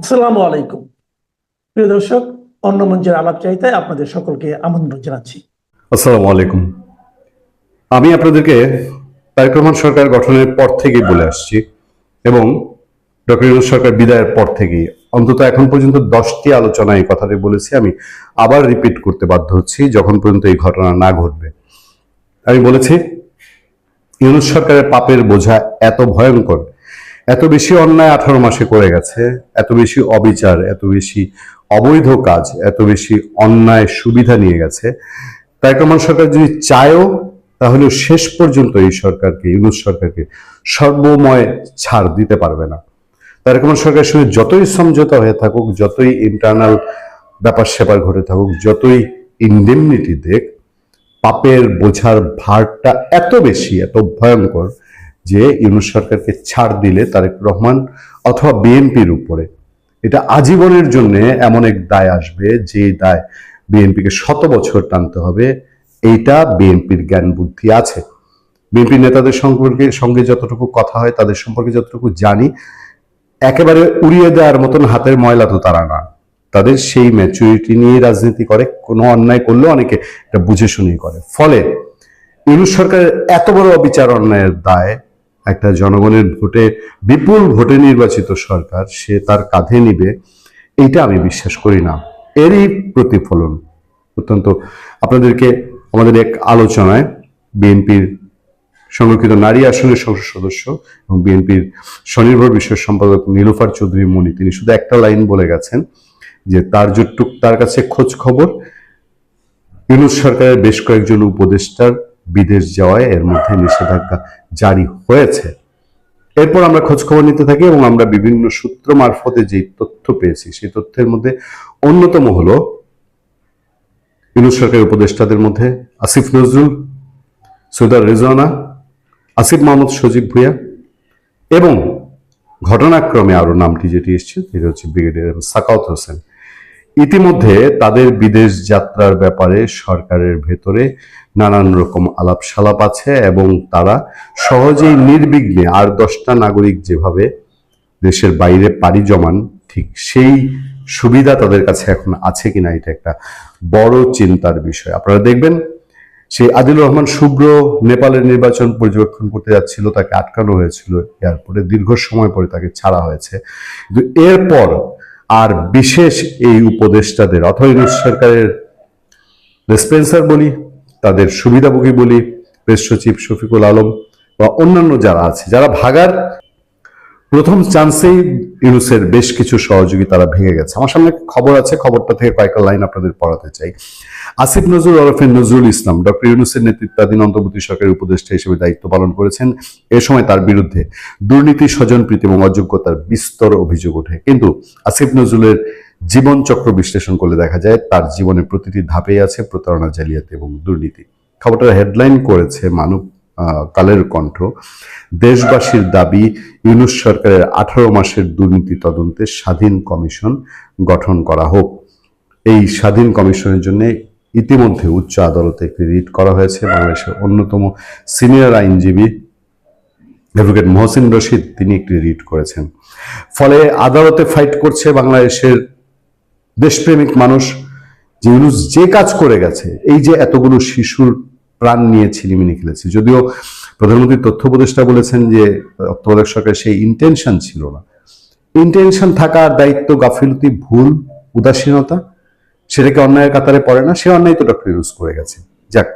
আসসালামু আলাইকুম। প্রিয় দর্শক, অন্য মঞ্চের আলাপ চাইতে আপনাদের সকলকে আমন্ত্রণ জানাচ্ছি। আসসালামু আলাইকুম। আমি আপনাদেরকে তারেক রহমান সরকার গঠনের পর থেকেই বলে আসছি এবং ডক্টর ইউনূস সরকার বিদায়ের পর থেকেই অন্তত এখন পর্যন্ত 10টি আলোচনায় এই কথাটি বলেছি। আমি আবার রিপিট করতে বাধ্য হচ্ছি যখন পর্যন্ত এই ঘটনা না ঘটবে। আমি বলেছি ইউনূস সরকারের পাপের বোঝা এত ভয়ঙ্কর, এত বেশি অন্যায় 18 মাসে করে গেছে, এত বেশি অবিচার, এত বেশি অবৈধ কাজ, এত বেশি অন্যায় সুবিধা নিয়ে গেছে। তারেক রহমান সরকার যদি চায়ও তাহলে শেষ পর্যন্ত এই সরকারকে, ইউনূস সরকারকে সর্বময় ছাড় দিতে পারবে না। তারেক রহমান সরকারের সঙ্গে যতই সমঝোতা হয়ে থাকুক, যতই ইন্টারনাল ব্যাপার স্যাপার ঘটে থাকুক, যতই ইনডেমনিটি দেখ, পাপের বোঝার ভারটা এত বেশি, এত ভয়ঙ্কর যে ইউনূস সরকারকে ছাড় দিলে তারেক রহমান অথবা বিএনপির উপরে এটা আজীবনের জন্য এমন এক দায় আসবে যে দায় বিএনপিকে 100 বছর টানতে হবে। এইটা বিএনপির জ্ঞান বুদ্ধি আছে। বিএনপি নেতাদের সঙ্গে যতটুকু কথা হয়, তাদের সম্পর্কে যতটুকু জানি, একেবারে উড়িয়ে দেওয়ার মতন হাতের ময়লা তো তারা না। তাদের সেই ম্যাচুরিটি নিয়ে রাজনীতি করে। কোনো অন্যায় করলেও অনেকে এটা বুঝে শুনিয়ে করে। ফলে ইউনূস সরকারের এত বড় অবিচার অন্যায়ের দায় একটা জনগণের ভোটে, বিপুল ভোটে নির্বাচিত সরকার সে তার কাঁধে নিবে, এইটা আমি বিশ্বাস করি না। এরই প্রতিফলন অত্যন্ত আপনাদেরকে আমাদের এক আলোচনায় বিএনপির সংরক্ষিত নারী আসনের সংসদ সদস্য এবং বিএনপির স্বনির্ভর বিষয়ক সম্পাদক নীলুফার চৌধুরী মনি, তিনি শুধু একটা লাইন বলে গেছেন যে তার যতটুক তার কাছে খোঁজ খবর, ইউনূস সরকারের বেশ কয়েকজন উপদেষ্টার বিদেশ যাওয়ায় এর মধ্যে নিষেধাজ্ঞা জারি হয়েছে। এরপর আমরা খোঁজ খবর নিতে থাকি এবং আমরা বিভিন্ন সূত্র মারফতে যে তথ্য পেয়েছি সেই তথ্যের মধ্যে অন্যতম হলো ইউনূস সরকারের উপদেষ্টাদের মধ্যে আসিফ নজরুল, সৈয়দা রেজওয়ানা, আসিফ মাহমুদ সজীব ভুঁইয়া এবং ঘটনাক্রমে আরো নামটি যেটি এসছে সেটি হচ্ছে ব্রিগেডিয়ার সাখাওয়াত হোসেন। ইতিমধ্যে তাদের বিদেশ যাত্রার ব্যাপারে সরকারের ভেতরে নানান রকম আলাপ সালাপ আছে এবং তারা সহজেই নির্বিঘ্নে আর 10টা নাগরিক যেভাবে দেশের বাইরে পাড়ি জমান, ঠিক সেই সুবিধা তাদের কাছে এখন আছে কিনা এটা একটা বড় চিন্তার বিষয়। আপনারা দেখবেন সেই আদিলুর রহমান শুভ্র নেপালের নির্বাচন পর্যবেক্ষণ করতে যাচ্ছিল, তাকে আটকানো হয়েছিল এয়ারপোর্টে, দীর্ঘ সময় পরে তাকে ছাড়া হয়েছে। কিন্তু এরপর আর বিশেষ এই উপদেষ্টাদের অথবা ইউনূস সরকারের রেসপেন্সার বলি, তাদের সুবিধাভোগী বলি, প্রেস সচিব শফিকুল আলম বা অন্যান্য যারা আছে, যারা ভাগার প্রথম চান্সেই ইউনূসের বেশ কিছু সহযোগী তারা ভেঙে গেছে। আমার সামনে খবর আছে, খবরটা থেকে কয়েকটা লাইন আপনাদের পড়াতে চাই। আসিফ নজরুল ওরফে নজরুল ইসলাম ডক্টর ইউনূসের নেতৃত্বাধীন অন্তর্বর্তী সরকারের উপদেষ্টা হিসেবে দায়িত্ব পালন করেছেন। এ সময় তার বিরুদ্ধে দুর্নীতি, স্বজনপ্রীতি এবং অযোগ্যতার বিস্তর অভিযোগ ওঠে। কিন্তু আসিফ নজরুলের জীবনচক্র বিশ্লেষণ করলে দেখা যায় তার জীবনের প্রতিটি ধাপেই আছে প্রতারণা, জালিয়াতি এবং দুর্নীতি। খবরটার হেডলাইন করেছে মানব কালের কণ্ঠ। দেশবাসীর দাবি ইউনূস সরকারের 18 মাসের দুর্নীতি তদন্তে স্বাধীন কমিশন গঠন করা হোক। এই স্বাধীন কমিশনের জন্য ইতিমধ্যে উচ্চ আদালতে একটি রিট করা হয়েছে। বাংলাদেশের অন্যতম সিনিয়র আইনজীবী অ্যাডভোকেট মহসিন রশিদ, তিনি একটি রিট করেছেন। ফলে আদালতে ফাইট করছে বাংলাদেশের দেশপ্রেমিক মানুষ যে ইউনূস যে কাজ করে গেছে, এই যে এতগুলো শিশুর প্রাণ নিয়ে ছিনিমিনি খেলেছে। যদিও প্রধানমন্ত্রীর তথ্য উপদেষ্টা বলেছেন যে তত্ত্বাবধায়ক সরকারের সেই ইন্টেনশন ছিল না। ইন্টেনশন থাকার দায়িত্ব, গাফিলতি, ভুল, উদাসীনতা, সেটাকে অন্যায়ের কাতারে পড়ে না। সে অন্যায় তো ডক্টর ইউনূস করে গেছে। যাক,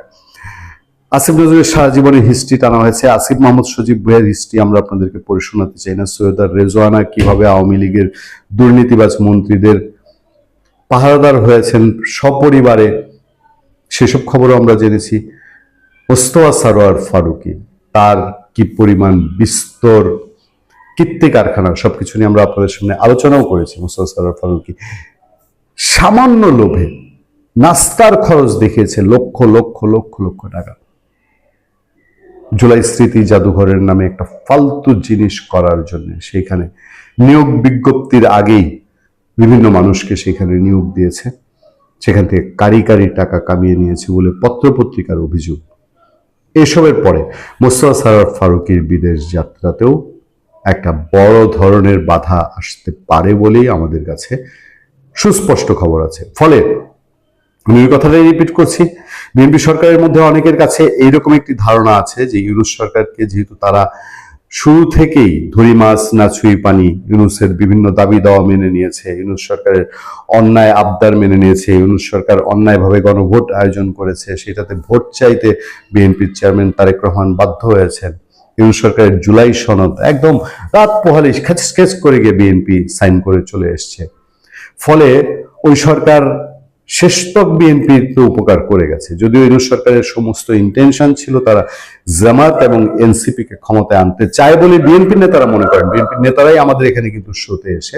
আসিফ নজরুলের সারা জীবনের হিস্ট্রি টানা হয়েছে। আসিফ মাহমুদ সজীব ভুঁইয়ার হিস্ট্রি আমরা আপনাদেরকে পড়ে শোনাতে চাই না। সৈয়দা রেজওয়ানা কিভাবে আওয়ামী লীগের দুর্নীতিবাজ মন্ত্রীদের পাহারাদার হয়েছেন সপরিবারে, সেসব খবরও আমরা জেনেছি। মোস্তফা সরোয়ার ফারুকী, তার কি পরিমাণ বিস্তর কীর্তি কারখানা, সবকিছু নিয়ে আমরা আপনাদের সামনে আলোচনাও করেছি। মোস্তফা সরোয়ার ফারুকী সামান্য লোভে নাস্তার খরচ দেখিয়েছে লক্ষ লক্ষ লক্ষ লক্ষ টাকা, জুলাই স্মৃতি জাদুঘরের নামে একটা ফালতু জিনিস করার জন্য। সেখানে নিয়োগ বিজ্ঞপ্তির আগেই বিভিন্ন মানুষকে সেখানে নিয়োগ দিয়েছে, সেখান থেকে কারি কারি টাকা কামিয়ে নিয়েছে বলে পত্রপত্রিকার অভিযোগ। এসবের পরে মোস্তফা সরোয়ার ফারুকীর বিদেশ যাত্রাতেও একটা বড় ধরনের বাধা আসতে পারে বলেই আমাদের কাছে সুস্পষ্ট খবর আছে। ফলে আমি ওই কথাটাই রিপিট করছি, বিএনপি সরকারের মধ্যে অনেকের কাছে এইরকম একটি ধারণা আছে যে ইউনূস সরকারকে যেহেতু তারা শুরু থেকেই ধরি মাছ না ছুঁই পানি, ইউনূসের বিভিন্ন দাবি দাওয়া মেনে নিয়েছে, ইউনূস সরকারের অন্যায় আবদার মেনে নিয়েছে, ইউনূস সরকার অন্যায়ভাবে গণভোট আয়োজন করেছে, সেটাতে ভোট চাইতে বিএনপির চেয়ারম্যান তারেক রহমান বাধ্য হয়েছেন, ইউনূস সরকারের জুলাই সনদ একদম রাত পোহালে স্কেচ করে গিয়ে বিএনপি সাইন করে চলে এসছে। ফলে ওই সরকার শেষতক বিএনপির তো উপকার করে গেছে, যদিও ইউনূস সরকারের সমস্ত ইন্টেনশন ছিল তারা জামাত এবং এনসিপি কে ক্ষমতায় আনতে চায় বলে বিএনপির নেতারা মনে করেন। বিএনপির নেতারাই আমাদের এখানে কিন্তু শোতে এসে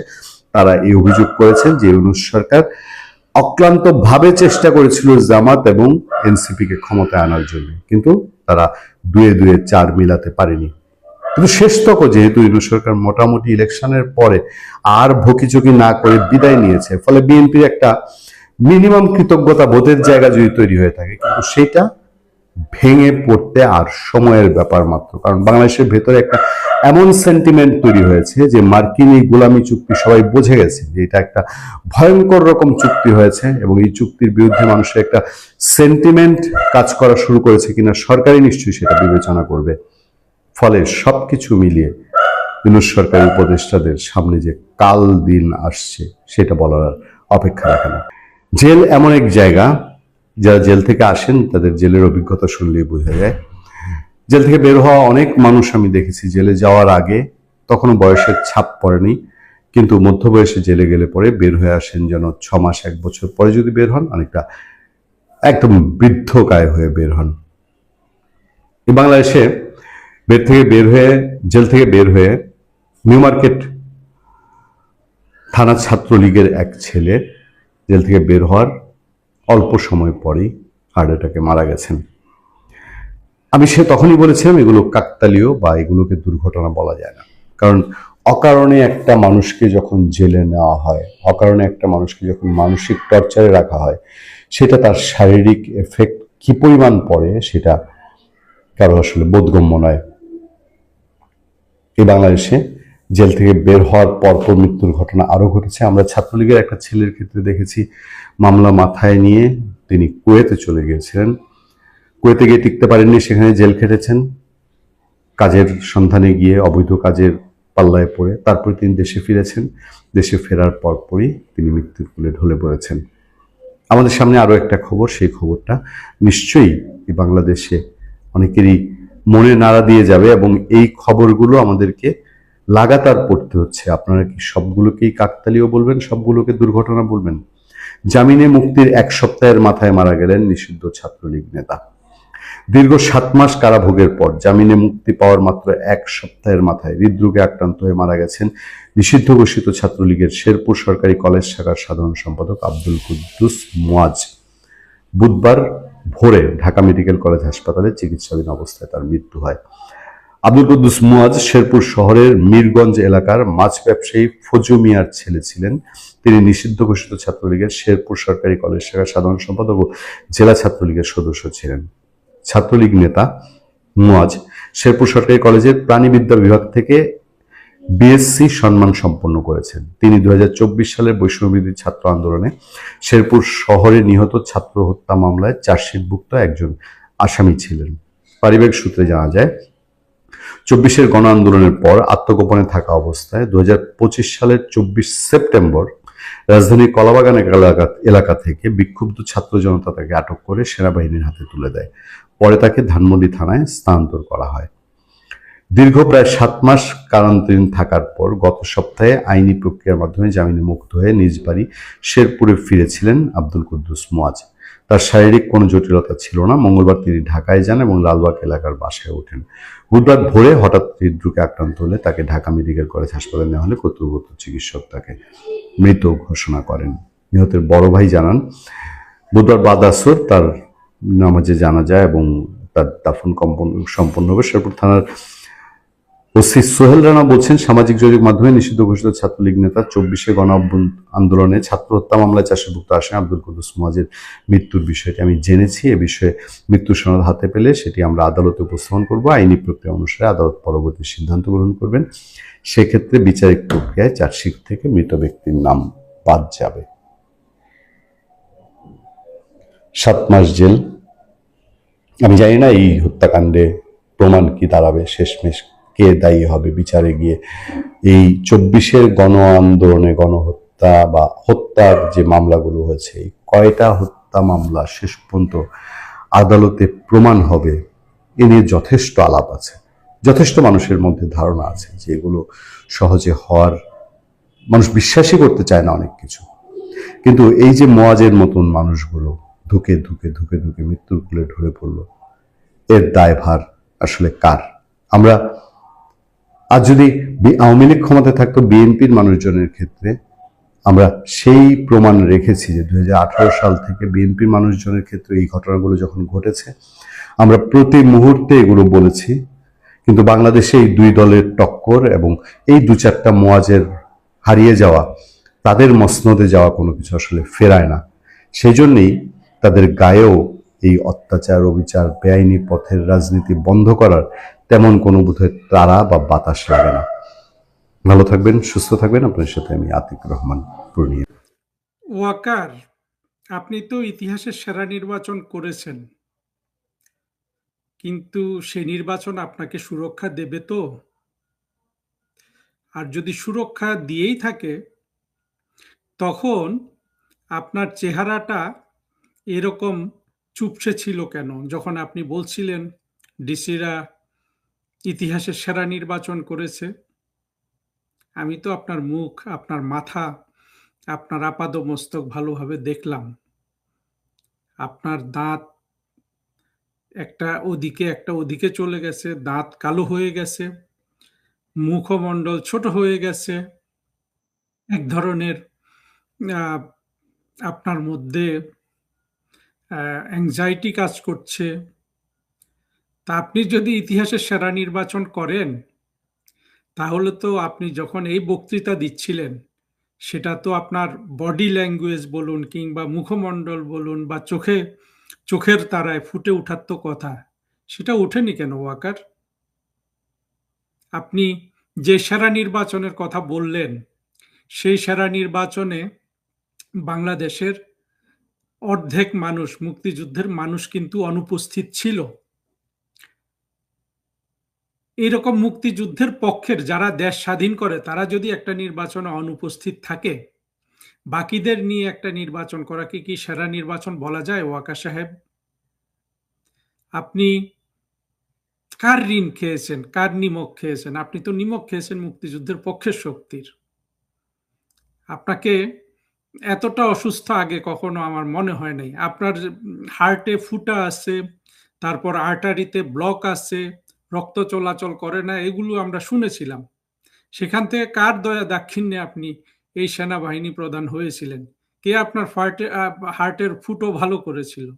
তারা এই অভিযোগ করেছেন যে ইউনূস সরকার অক্লান্ত ভাবে চেষ্টা করেছিল জামাত এবং এনসিপি কে ক্ষমতায় আনার জন্য, কিন্তু তারা দুয়ে দুয়ে চার মিলাতে পারেনি। কিন্তু শেষতক যেহেতু ইউনূস সরকার মোটামুটি ইলেকশনের পরে আর ভকিচকি না করে বিদায় নিয়েছে, ফলে বিএনপির একটা মিনিমাম কৃতজ্ঞতা বোধের জায়গা যদি তৈরি হয়ে থাকে, কিন্তু সেটা ভেঙে পড়তে আর সময়ের ব্যাপার মাত্র। কারণ বাংলাদেশের ভেতরে একটা এমন সেন্টিমেন্ট তৈরি হয়েছে যে মার্কিন এই গোলামি চুক্তি সবাই বুঝে গেছে যে এটা একটা ভয়ঙ্কর রকম চুক্তি হয়েছে, এবং এই চুক্তির বিরুদ্ধে মানুষের একটা সেন্টিমেন্ট কাজ করা শুরু করেছে কিনা সরকারই নিশ্চয়ই সেটা বিবেচনা করবে। ফলে সবকিছু মিলিয়ে ইউনূস সরকারি উপদেষ্টাদের সামনে যে কাল দিন আসছে সেটা বলার অপেক্ষা রাখে না। জেল এমন এক জায়গা, যারা জেল থেকে আসেন তাদের জেলের অভিজ্ঞতা শুনলেই বোঝা যায়। জেল থেকে বের হওয়া অনেক মানুষ আমি দেখেছি জেলে যাওয়ার আগে তখনও বয়সের ছাপ পড়েনি, কিন্তু মধ্যবয়সে জেলে গেলে পরে বের হয়ে আসেন যেন 6 মাস 1 বছর পরে যদি বের হন অনেকটা একদম বৃদ্ধকায় হয়ে বের হন। এই বাংলাদেশে জেল থেকে বের হয়ে নিউ মার্কেট থানা ছাত্রলীগের এক ছেলে জেল থেকে বের হওয়ার অল্প সময় পরেই হার্ট অ্যাটাকে মারা গেছেন। আমি তখনই বলেছিলাম এগুলো কাকতালীয় বা এগুলোকে দুর্ঘটনা বলা যায় না, কারণ অকারণে একটা মানুষকে যখন জেলে নেওয়া হয়, অকারণে একটা মানুষকে যখন মানসিক টর্চারে রাখা হয়, সেটা তার শারীরিক এফেক্ট কি পরিমাণ পড়ে সেটা কারো আসলে বোধগম্য নয়। এই বাংলাদেশে জেল থেকে বের হওয়ার পরপর মৃত্যুর ঘটনা আরো ঘটেছে। আমরা ছাত্রলীগের একটা ছেলের ক্ষেত্রে দেখেছি, মামলা মাথায় নিয়ে তিনি কুয়েতে চলে গিয়েছিলেন, কুয়েতে গিয়ে টিকতে পারেননি, সেখানে জেল খেটেছেন, কাজের সন্ধানে গিয়ে অবৈধ কাজের পাল্লায় পড়ে তারপরে তিনি দেশে ফিরেছেন। দেশে ফেরার পরপরই তিনি মৃত্যুর কোলে ঢলে পড়েছেন। আমাদের সামনে আরো একটা খবর, সেই খবরটা নিশ্চয়ই এই বাংলাদেশে অনেকেরই মনে নাড়া দিয়ে যাবে, এবং এই খবরগুলো আমাদেরকে লাগাতার পড়তে হচ্ছে। আপনারা কি সবগুলোকেই কাকতালীয় বলবেন, সবগুলোকে দুর্ঘটনা বলবেন? জামিনে মুক্তির 1 সপ্তাহের মাথায় মারা গেলেন নিষিদ্ধ ছাত্রলীগ নেতা। দীর্ঘ 7 মাস কারাভোগের পর জামিনে মুক্তি পাওয়ার মাত্র 1 সপ্তাহের মাথায় হৃদরোগে আক্রান্ত হয়ে মারা গেছেন নিষিদ্ধ ঘোষিত ছাত্রলীগের শেরপুর সরকারি কলেজ শাখার সাধারণ সম্পাদক আব্দুল কুদ্দুস মুয়াজ। বুধবার ভোরে ঢাকা মেডিকেল কলেজ হাসপাতালে চিকিৎসাধীন অবস্থায় তার মৃত্যু হয়। আব্দুল কুদ্দুস মুয়াজ শেরপুর শহরের মিরগঞ্জ এলাকার মাছ ব্যবসায়ী ফজু মিয়ার ছেলে ছিলেন। তিনি নিষিদ্ধ ঘোষিত ছাত্রলীগের শেরপুর সরকারি কলেজ শাখার সাধারণ সম্পাদক ও জেলা ছাত্রলীগের সদস্য ছিলেন। ছাত্রলীগ নেতা মুয়াজ শেরপুর সরকারি কলেজের প্রাণীবিদ্যা বিভাগ থেকে বিএসসি সম্মান সম্পন্ন করেছেন। তিনি 2024 সালের বৈষম্যবিরোধী ছাত্র আন্দোলনে শেরপুর শহরে নিহত ছাত্র হত্যা মামলায় চার্জশিটভুক্ত একজন আসামি ছিলেন। পারিবারিক সূত্রে জানা যায়, 24-এর গণ আন্দোলনের পর আত্মগোপনে থাকা অবস্থায় 2025 সালের 24 সেপ্টেম্বর রাজধানীর কলাবাগান এলাকা থেকে বিক্ষুব্ধ ছাত্র জনতা তাকে আটক করে সেনাবাহিনীর হাতে তুলে দেয়। পরে তাকে ধানমন্ডি থানায় স্থানান্তর করা হয়। দীর্ঘ প্রায় 7 মাস কারান্তরীণ থাকার পর গত সপ্তাহে আইনি প্রক্রিয়ার মাধ্যমে জামিনে মুক্ত হয়ে নিজ বাড়ি শেরপুরে ফিরেছিলেন আব্দুল কুদ্দুস মুয়াজ। তার শারীরিক কোনো জটিলতা ছিল না। মঙ্গলবার তিনি ঢাকায় যান এবং লালবাগ এলাকার বাসায় ওঠেন। বুধবার ভোরে হঠাৎ হৃদরোগে আক্রান্ত হলে তাকে ঢাকা মেডিকেল কলেজ হাসপাতালে নেওয়া হলে কর্তব্যরত চিকিৎসক তাকে মৃত ঘোষণা করেন। নিহতের বড় ভাই জানান, বুধবার বাদ আসর তার নামাজে জানা যায় এবং তার দাফন সম্পন্ন হবে। শেরপুর থানার ওসি সোহেল রানা বলছেন, সামাজিক যোগাযোগ মাধ্যমে নিষিদ্ধ ঘোষিত ছাত্রলীগ নেতা 24শে গণ আন্দোলনে ছাত্র হত্যা মামলায় চাষিভুক্ত আসামি আব্দুল কুদ্দুস মুয়াজের মৃত্যুর বিষয়টি আমি জেনেছি। এ বিষয়ে মৃত্যু সনদ হাতে পেলে সেটি আমরা আদালতে উপস্থাপন করব। আইনি প্রক্রিয়া অনুসারে আদালত পরবর্তী সিদ্ধান্ত গ্রহণ করবেন। সেক্ষেত্রে বিচারিক প্রক্রিয়ায় চার্জশিট থেকে মৃত ব্যক্তির নাম বাদ যাবে। 7 মাস জেল। আমি জানি না এই হত্যাকাণ্ডে প্রমাণ কি দাঁড়াবে, শেষমেশ কে দায়ী হবে বিচারে গিয়ে। এই 24-এর গণ আন্দোলনে গণহত্যা বা হত্যার যে মামলাগুলো হয়েছে, এই কয়টা হত্যা মামলা শেষ পর্যন্ত আদালতে প্রমাণ হবে, এ নিয়ে যথেষ্ট আলাপ আছে, যথেষ্ট মানুষের মধ্যে ধারণা আছে যে এগুলো সহজে হওয়ার, মানুষ বিশ্বাসই করতে চায় না অনেক কিছু। কিন্তু এই যে মুয়াজের মতন মানুষগুলো ধুকে ধুকে ধুকে ধুকে মৃত্যুর কোলে ঢলে পড়লো, এর দায়ভার আসলে কার? আমরা আজ যদি আওয়ামী লীগ ক্ষমতায় থাকতো, বিএনপির মানুষজনের ক্ষেত্রে আমরা সেই প্রমাণ রেখেছি যে 2018 সাল থেকে বিএনপির মানুষজনের ক্ষেত্রে এই ঘটনাগুলো যখন ঘটেছে আমরা প্রতি মুহূর্তে এগুলো বলেছি। কিন্তু বাংলাদেশে এই দুই দলের টক্কর এবং এই 2-4টা মুয়াজের হারিয়ে যাওয়া, তাদের মসনদে যাওয়া কোনো কিছু আসলে ফেরায় না। সেই জন্যই তাদের গায়েও এই অত্যাচার, অবিচার, বেআইনি পথের রাজনীতি বন্ধ করার তেমন কোনো বোধহয় তারা বা বাতাস লাগে না। ভালো থাকবেন, সুস্থ থাকবেন। আপনার সাথে আমি আতিক রহমান পূর্ণিয়া। ওয়াকার, আপনি তো ইতিহাসের সেরা নির্বাচন করেছেন, কিন্তু সেই নির্বাচন আপনাকে সুরক্ষা দেবে তো? আর যদি সুরক্ষা দিয়েই থাকে, তখন আপনার চেহারাটা এরকম চুপসে ছিল কেন? যখন আপনি বলছিলেন ডিসিরা ইতিহাসের সেরা নির্বাচন করেছে, আমি তো আপনার মুখ, আপনার মাথা, আপনার আপাদমস্তক ভালোভাবে দেখলাম। আপনার দাঁত একটা ওদিকে চলে গেছে, দাঁত কালো হয়ে গেছে, মুখমণ্ডল ছোট হয়ে গেছে, এক ধরনের আহ, আপনার মধ্যে অ্যাংজাইটি কাজ করছে। তা আপনি যদি ইতিহাসের সেরা নির্বাচন করেন, তাহলে তো আপনি যখন এই বক্তৃতা দিচ্ছিলেন, সেটা তো আপনার বডি ল্যাঙ্গুয়েজ বলুন কিংবা মুখমণ্ডল বলুন বা চোখের তারায় ফুটে ওঠার তো কথা, সেটা ওঠেনি কেন ওয়াকার? আপনি যে সেরা নির্বাচনের কথা বললেন, সেই সেরা নির্বাচনে বাংলাদেশের অর্ধেক মানুষ, মুক্তিযুদ্ধের মানুষ কিন্তু অনুপস্থিত ছিল। এইরকম মুক্তিযুদ্ধের পক্ষের যারা দেশ স্বাধীন করে, তারা যদি একটা নির্বাচনে অনুপস্থিত থাকে, বাকিদের নিয়ে একটা নির্বাচন করাকে কি সেরা নির্বাচন বলা যায় ওয়াকা সাহেব? আপনি কার ঋণ খেয়েছেন, কার নিমক খেয়েছেন? আপনি তো নিমক খেয়েছেন মুক্তিযুদ্ধের পক্ষের শক্তির। আপনাকে এতটা অসুস্থ আগে কখনো আমার মনে হয় নাই। আপনার হার্টে ফুটা আছে, তারপর আর্টারিতে ব্লক আছে, রক্ত চলাচল করে না, এগুলো আমরা শুনেছিলাম। সেখান থেকে কার দয়া দাক্ষিণ্যে আপনি এই সেনাবাহিনী প্রধান হয়েছিলেন? কে আপনার হার্টের ফুটো ভালো করেছিল?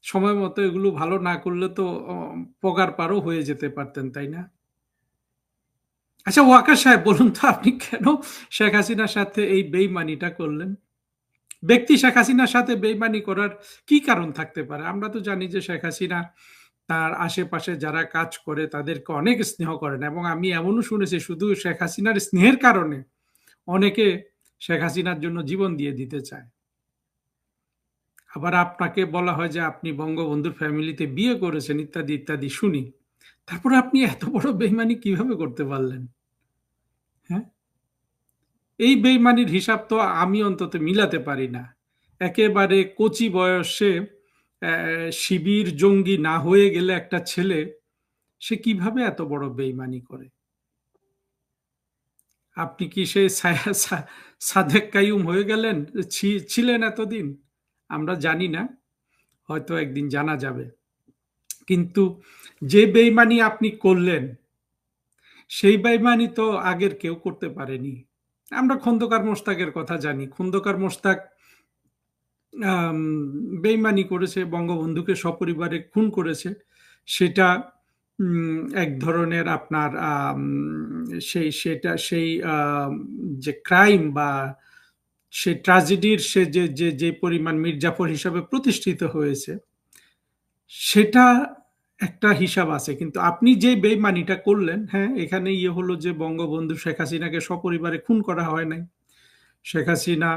সময় মতো এগুলো ভালো না করলে তো পগার পারও হয়ে যেতে পারতেন, তাই না? আচ্ছা ওয়াকার সাহেব, বলুন তো আপনি কেন শেখ হাসিনার সাথে এই বেইমানিটা করলেন? ব্যক্তি শেখ হাসিনার সাথে বেইমানি করার কি কারণ থাকতে পারে? আমরা তো জানি যে শেখ হাসিনা তার আশেপাশে যারা কাজ করে তাদেরকে অনেক স্নেহ করেন, এবং আমি এমনও শুনেছি শুধু শেখ হাসিনার স্নেহের কারণে অনেকে শেখ হাসিনার জন্য জীবন দিয়ে দিতে চায়। আবার আপনাকে বলা হয় যে আপনি বঙ্গবন্ধুর ফ্যামিলিতে বিয়ে করেছেন, ইত্যাদি ইত্যাদি শুনি। তারপরে আপনি এত বড় বেইমানি কিভাবে করতে পারলেন? হ্যাঁ, এই বেইমানির হিসাব তো আমি অন্তত মিলাতে পারি না। একেবারে কচি বয়সে শিবির জঙ্গি না হয়ে গেলে একটা ছেলে, সে কিভাবে এত বড় বেইমানি করে? আপনি কি সেই সাদেক কাইয়ুম হয়ে গেলেন? ছিলেন এতদিন? আমরা জানি না, হয়তো একদিন জানা যাবে। কিন্তু যে বেইমানি আপনি করলেন, সেই বেইমানি তো আগের কেউ করতে পারেনি। আমরা খন্দকার মোশতাকের কথা জানি। খন্দকার মোশতাক বেইমানি করেছে, বঙ্গবন্ধুকে সপরিবারে খুন করেছে। সেটা এক ধরনের আপনার সেই যে ক্রাইম বা সেই ট্র্যাজেডির সে যে পরিমাণ মির্জাফর হিসাবে প্রতিষ্ঠিত হয়েছে, সেটা একটা হিসাব আছে। কিন্তু আপনি যে বেইমানিটা করলেন, হ্যাঁ, এখানে হলো যে বঙ্গবন্ধু শেখ হাসিনাকে সপরিবারে খুন করা হয় নাই। শেখ হাসিনা,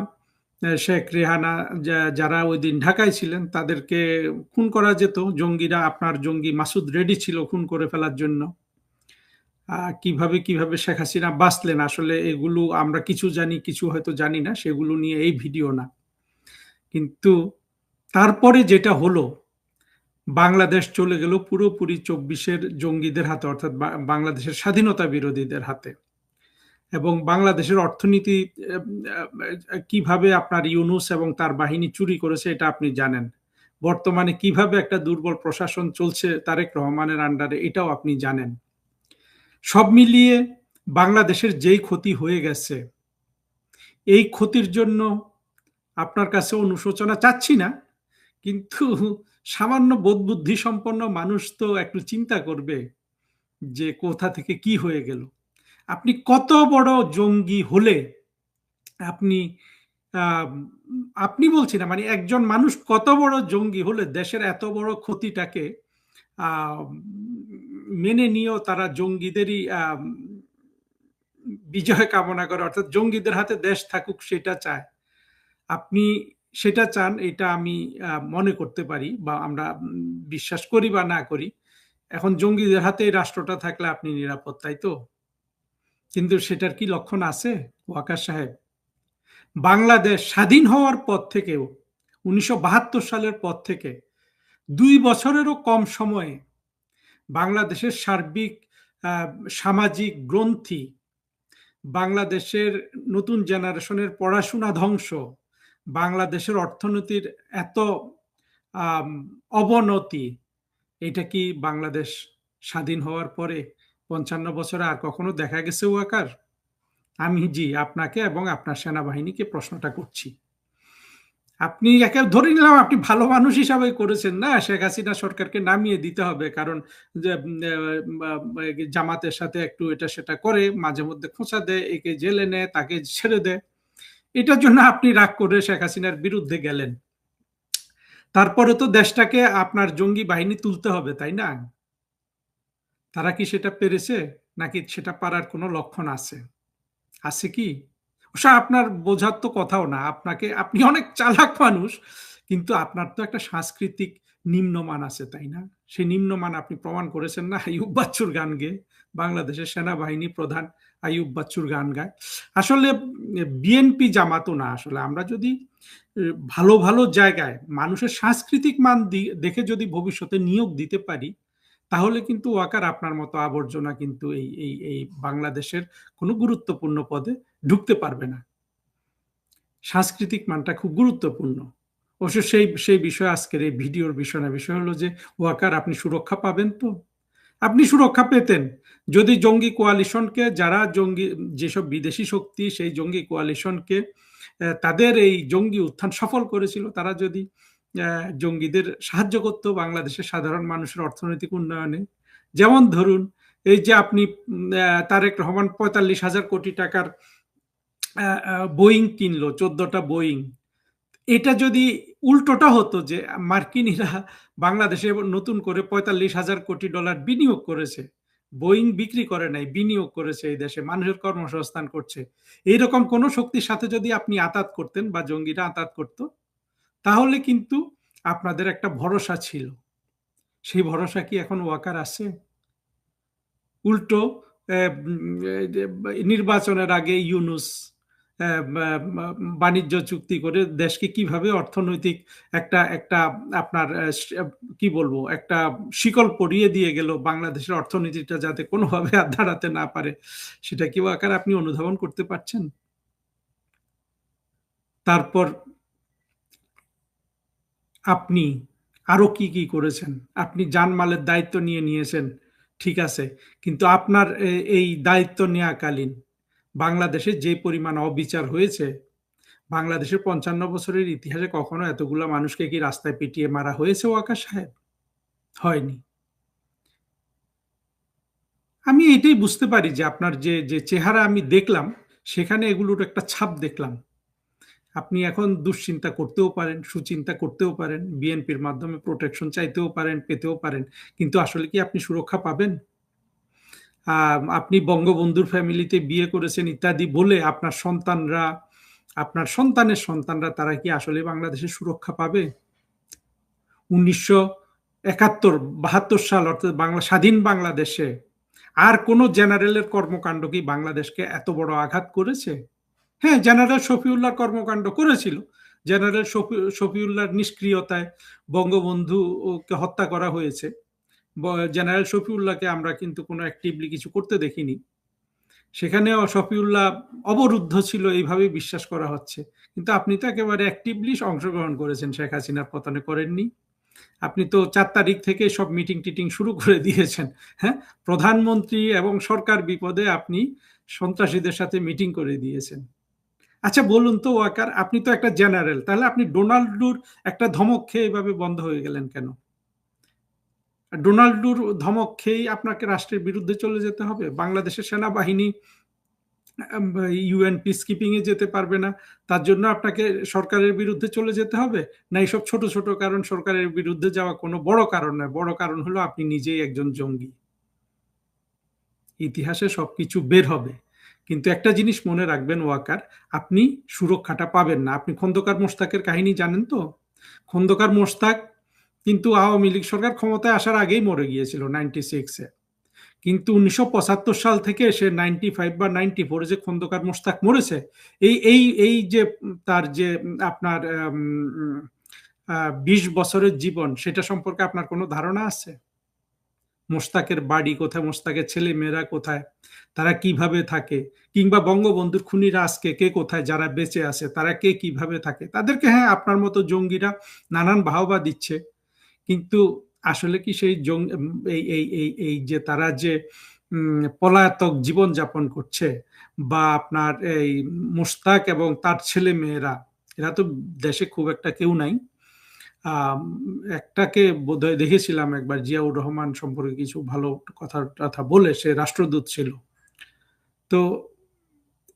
শেখ রেহানা, যারা ওই দিন ঢাকায় ছিলেন, তাদেরকে খুন করা যেত। জঙ্গিরা, আপনার জঙ্গি মাসুদ রেডি ছিল খুন করে ফেলার জন্য। কিভাবে কিভাবে শেখ হাসিনা বাঁচলেন, আসলে এগুলো আমরা কিছু জানি, কিছু হয়তো জানি না, সেগুলো নিয়ে এই ভিডিও না। কিন্তু তারপরে যেটা হলো, বাংলাদেশ চলে গেল পুরোপুরি 24-এর জঙ্গিদের হাতে, অর্থাৎ বাংলাদেশের স্বাধীনতা বিরোধীদের হাতে। এবং বাংলাদেশের অর্থনীতি কিভাবে আপনার ইউনূস এবং তার বাহিনী চুরি করেছে এটা আপনি জানেন। বর্তমানে কিভাবে একটা দুর্বল প্রশাসন চলছে তারেক রহমানের আন্ডারে, এটাও আপনি জানেন। সব মিলিয়ে বাংলাদেশের যেই ক্ষতি হয়ে গেছে, এই ক্ষতির জন্য আপনার কাছে অনুশোচনা চাচ্ছি না, কিন্তু সামান্য বোধবুদ্ধি সম্পন্ন মানুষ তো একটু চিন্তা করবে যে কোথা থেকে কি হয়ে গেল। আপনি কত বড় জঙ্গি হলে আপনি আপনি বলছি না, মানে একজন মানুষ কত বড় জঙ্গি হলে দেশের এত বড় ক্ষতিটাকে মেনে নিয়েও তারা জঙ্গিদেরই বিজয় কামনা করে, অর্থাৎ জঙ্গিদের হাতে দেশ থাকুক সেটা চায়। আপনি সেটা চান, এটা আমি মনে করতে পারি, বা আমরা বিশ্বাস করি বা না করি। এখন জঙ্গিদের হাতে এই রাষ্ট্রটা থাকলে আপনি নিরাপদ, তাই তো? কিন্তু সেটার কি লক্ষণ আছে ওয়াকার সাহেব? বাংলাদেশ স্বাধীন হওয়ার পর থেকেও, 1972 সালের পর থেকে 2 বছরেরও কম সময়ে বাংলাদেশের সার্বিক সামাজিক গ্রন্থি, বাংলাদেশের নতুন জেনারেশনের পড়াশোনা ধ্বংস, বাংলাদেশের অর্থনীতির এত অবনতি, এটা কি বাংলাদেশ স্বাধীন হওয়ার পরে 55 বছরে আর কখনো দেখা গেছে ওয়াকার? আমি আপনাকে এবং আপনার সেনাবাহিনীকে প্রশ্নটা করছি। আপনি একে ধরে নিলাম আপনি ভালো মানুষ হিসাবে করেছেন, না শেখ হাসিনা সরকারকে নামিয়ে দিতে হবে, কারণ যে জামাতের সাথে একটু এটা সেটা করে, মাঝে মধ্যে খোঁচা দেয়, একে জেলে নেয়, তাকে ছেড়ে দেয়, এটার জন্য আপনি রাগ করে শেখ হাসিনার বিরুদ্ধে গেলেন। তারপরে তো দেশটাকে আপনার জঙ্গি বাহিনী তুলতে হবে, তাই না? তারা কি সেটা পেরেছে, নাকি সেটা পারার কোনো লক্ষণ আছে? আছে কি? অবশ্য আপনার বোঝার তো কথাও না, আপনি অনেক চালাক মানুষ, কিন্তু আপনার তো একটা সাংস্কৃতিক নিম্নমান আছে, তাই না? সেই নিম্নমান আপনি প্রমাণ করেছেন না আইয়ুব বাচ্চুর গান গেয়ে। বাংলাদেশের সেনাবাহিনী প্রধান আইয়ুব বাচ্চুর গান গায়। আসলে বিএনপি জামাতও না, আসলে আমরা যদি ভালো ভালো জায়গায় মানুষের সাংস্কৃতিক মান দেখে যদি ভবিষ্যতে নিয়োগ দিতে পারি, তাহলে কিন্তু ওয়াকার আপনার মতো আবর্জনা কিন্তু এই বাংলাদেশের কোনো গুরুত্বপূর্ণ পদে ঢুকতে পারবে না। সাংস্কৃতিক মানটা খুব গুরুত্বপূর্ণ। অবশ্য সেই বিষয় আজকের এই ভিডিওর বিষয় হলো যে ওয়াকার আপনি সুরক্ষা পাবেন তো? আপনি সুরক্ষা পেতেন যদি জঙ্গি কোয়ালিশনকে, যারা জঙ্গি, যেসব বিদেশি শক্তি সেই জঙ্গি কোয়ালিশনকে তাদের এই জঙ্গি উত্থান সফল করেছিল, তারা যদি জঙ্গিদের সাহায্য করত বাংলাদেশের সাধারণ মানুষের অর্থনৈতিক উন্নয়নে। যেমন ধরুন, এই যে আপনি তারেক রহমান 45,000 কোটি টাকার বোয়িং কিনলো, 14টা বোয়িং। এটা যদি উল্টোটা হতো, যে মার্কিনীরা বাংলাদেশে নতুন করে 45,000 কোটি ডলার বিনিয়োগ করেছে, বোয়িং বিক্রি করে নাই, বিনিয়োগ করেছে, এই দেশে মানুষের কর্মসংস্থান করছে, এইরকম কোন শক্তির সাথে যদি আপনি আতাত করতেন বা জঙ্গিরা আতাত করত, তাহলে কিন্তু আপনাদের একটা ভরসা ছিল। সেই ভরসা কি এখন ওয়াকার আছে? উল্টো নির্বাচনের আগে ইউনূস বাণিজ্য চুক্তি করে দেশকে কিভাবে অর্থনৈতিক একটা একটা আপনার কি বলবো, একটা শিকল পরিয়ে দিয়ে গেল, বাংলাদেশের অর্থনীতিটা যাতে কোনোভাবে আর দাঁড়াতে না পারে, সেটা কি আকার আপনি অনুধাবন করতে পারছেন? তারপর আপনি আরো কি কি করেছেন? আপনি জানমালের দায়িত্ব নিয়েছেন, ঠিক আছে, কিন্তু আপনার এই দায়িত্ব নেওয়াকালীন বাংলাদেশে যে পরিমাণ অবিচার হয়েছে, বাংলাদেশের 55 বছরের ইতিহাসে কখনো এতগুলা মানুষকে কি রাস্তায় পিটিয়ে মারা হয়েছে ওয়াকার সাহেব? হয়নি। আমি এটাই বুঝতে পারি যে আপনার যে যে চেহারা আমি দেখলাম, সেখানে এগুলোর একটা ছাপ দেখলাম। আপনি এখন দুশ্চিন্তা করতেও পারেন, সুচিন্তা করতেও পারেন, বিএনপির মাধ্যমে প্রোটেকশন চাইতেও পারেন, পেতেও পারেন, কিন্তু আসলে কি আপনি সুরক্ষা পাবেন? আপনি বঙ্গবন্ধুর ফ্যামিলিতে বিয়ে করেছেন ইত্যাদি বলে আপনার সন্তানরা, আপনার সন্তানের সন্তানরা, তারা কি আসলে বাংলাদেশের সুরক্ষা পাবে? 1971-72 সাল অর্থাৎ স্বাধীন বাংলাদেশে আর কোন জেনারেলের কর্মকাণ্ড কি বাংলাদেশকে এত বড় আঘাত করেছে? হ্যাঁ, জেনারেল শফিউল্লাহর কর্মকাণ্ড করেছিল। জেনারেল শফিউল্লাহর নিষ্ক্রিয়তায় বঙ্গবন্ধুকে হত্যা করা হয়েছে। জেনারেল শফিউল্লাহকে আমরা কিন্তু কোনো অ্যাক্টিভলি কিছু করতে দেখিনি। সেখানেও শফিউল্লাহ অবরুদ্ধ ছিল, এইভাবেই বিশ্বাস করা হচ্ছে। কিন্তু আপনি তো একেবারে অ্যাক্টিভলি অংশগ্রহণ করেছেন, শেখ হাসিনার পতনে করেননি। আপনি তো 4 তারিখ থেকে সব মিটিং টিটিং শুরু করে দিয়েছেন। হ্যাঁ, প্রধানমন্ত্রী এবং সরকার বিপদে আপনি সন্ত্রাসীদের সাথে মিটিং করে দিয়েছেন। আচ্ছা বলুন তো ওয়াকার, আপনি তো একটা জেনারেল, তাহলে আপনি ডোনাল্ডুর একটা ধমক খেয়ে এভাবে বন্ধ হয়ে গেলেন কেন? ডোনাল্ডুর ধমক খেয়েই আপনাকে রাষ্ট্রের বিরুদ্ধে চলে যেতে হবে? বাংলাদেশের সেনাবাহিনী ইউএন পিস কিপিং এ যেতে পারবে না, তার জন্য আপনাকে সরকারের বিরুদ্ধে চলে যেতে হবে? না এইসব ছোট ছোট কারণ সরকারের বিরুদ্ধে যাওয়া কোনো বড় কারণ নয়, বড় কারণ হলো আপনি নিজেই একজন জঙ্গি। ইতিহাসে সবকিছু বের হবে, কিন্তু একটা জিনিস মনে রাখবেন ওয়াকার, আপনি সুরক্ষাটা পাবেন না। আপনি খন্দকার মোশতাকের কাহিনী জানেন তো? খন্দকার মোশতাক কিন্তু আওয়ামী লীগ সরকার ক্ষমতায় আসার আগেই মরে গিয়েছিল 96-এ, কিন্তু 1975 সাল থেকে সে 95 বা 94-এ যে খন্দকার মোশতাক মরেছে, এই এই এই যে তার যে আপনার 20 বছরের জীবন, সেটা সম্পর্কে আপনার কোনো ধারণা আছে? মোশতাকের বাড়ি কোথায়, মোশতাকের ছেলে মেয়েরা কোথায়, তারা কিভাবে থাকে, কিংবা বঙ্গবন্ধুর খুনিরা আজকে কে কোথায়, যারা বেঁচে আছে তারা কে কিভাবে থাকে? তাদেরকে হ্যাঁ আপনার মতো জঙ্গিরা নানান বাহবা দিচ্ছে, কিন্তু আসলে কি সেই এই এই এই এই যে তারা যে পলাতক জীবন যাপন করছে, বা আপনার এই মোশতাক এবং তার ছেলে মেয়েরা, এরা তো দেশে খুব একটা কেউ নাই। একটাকে বোধহয় দেখেছিলাম একবার, জিয়াউর রহমান সম্পর্কে কিছু ভালো কথা বলে, সে রাষ্ট্রদূত ছিল। তো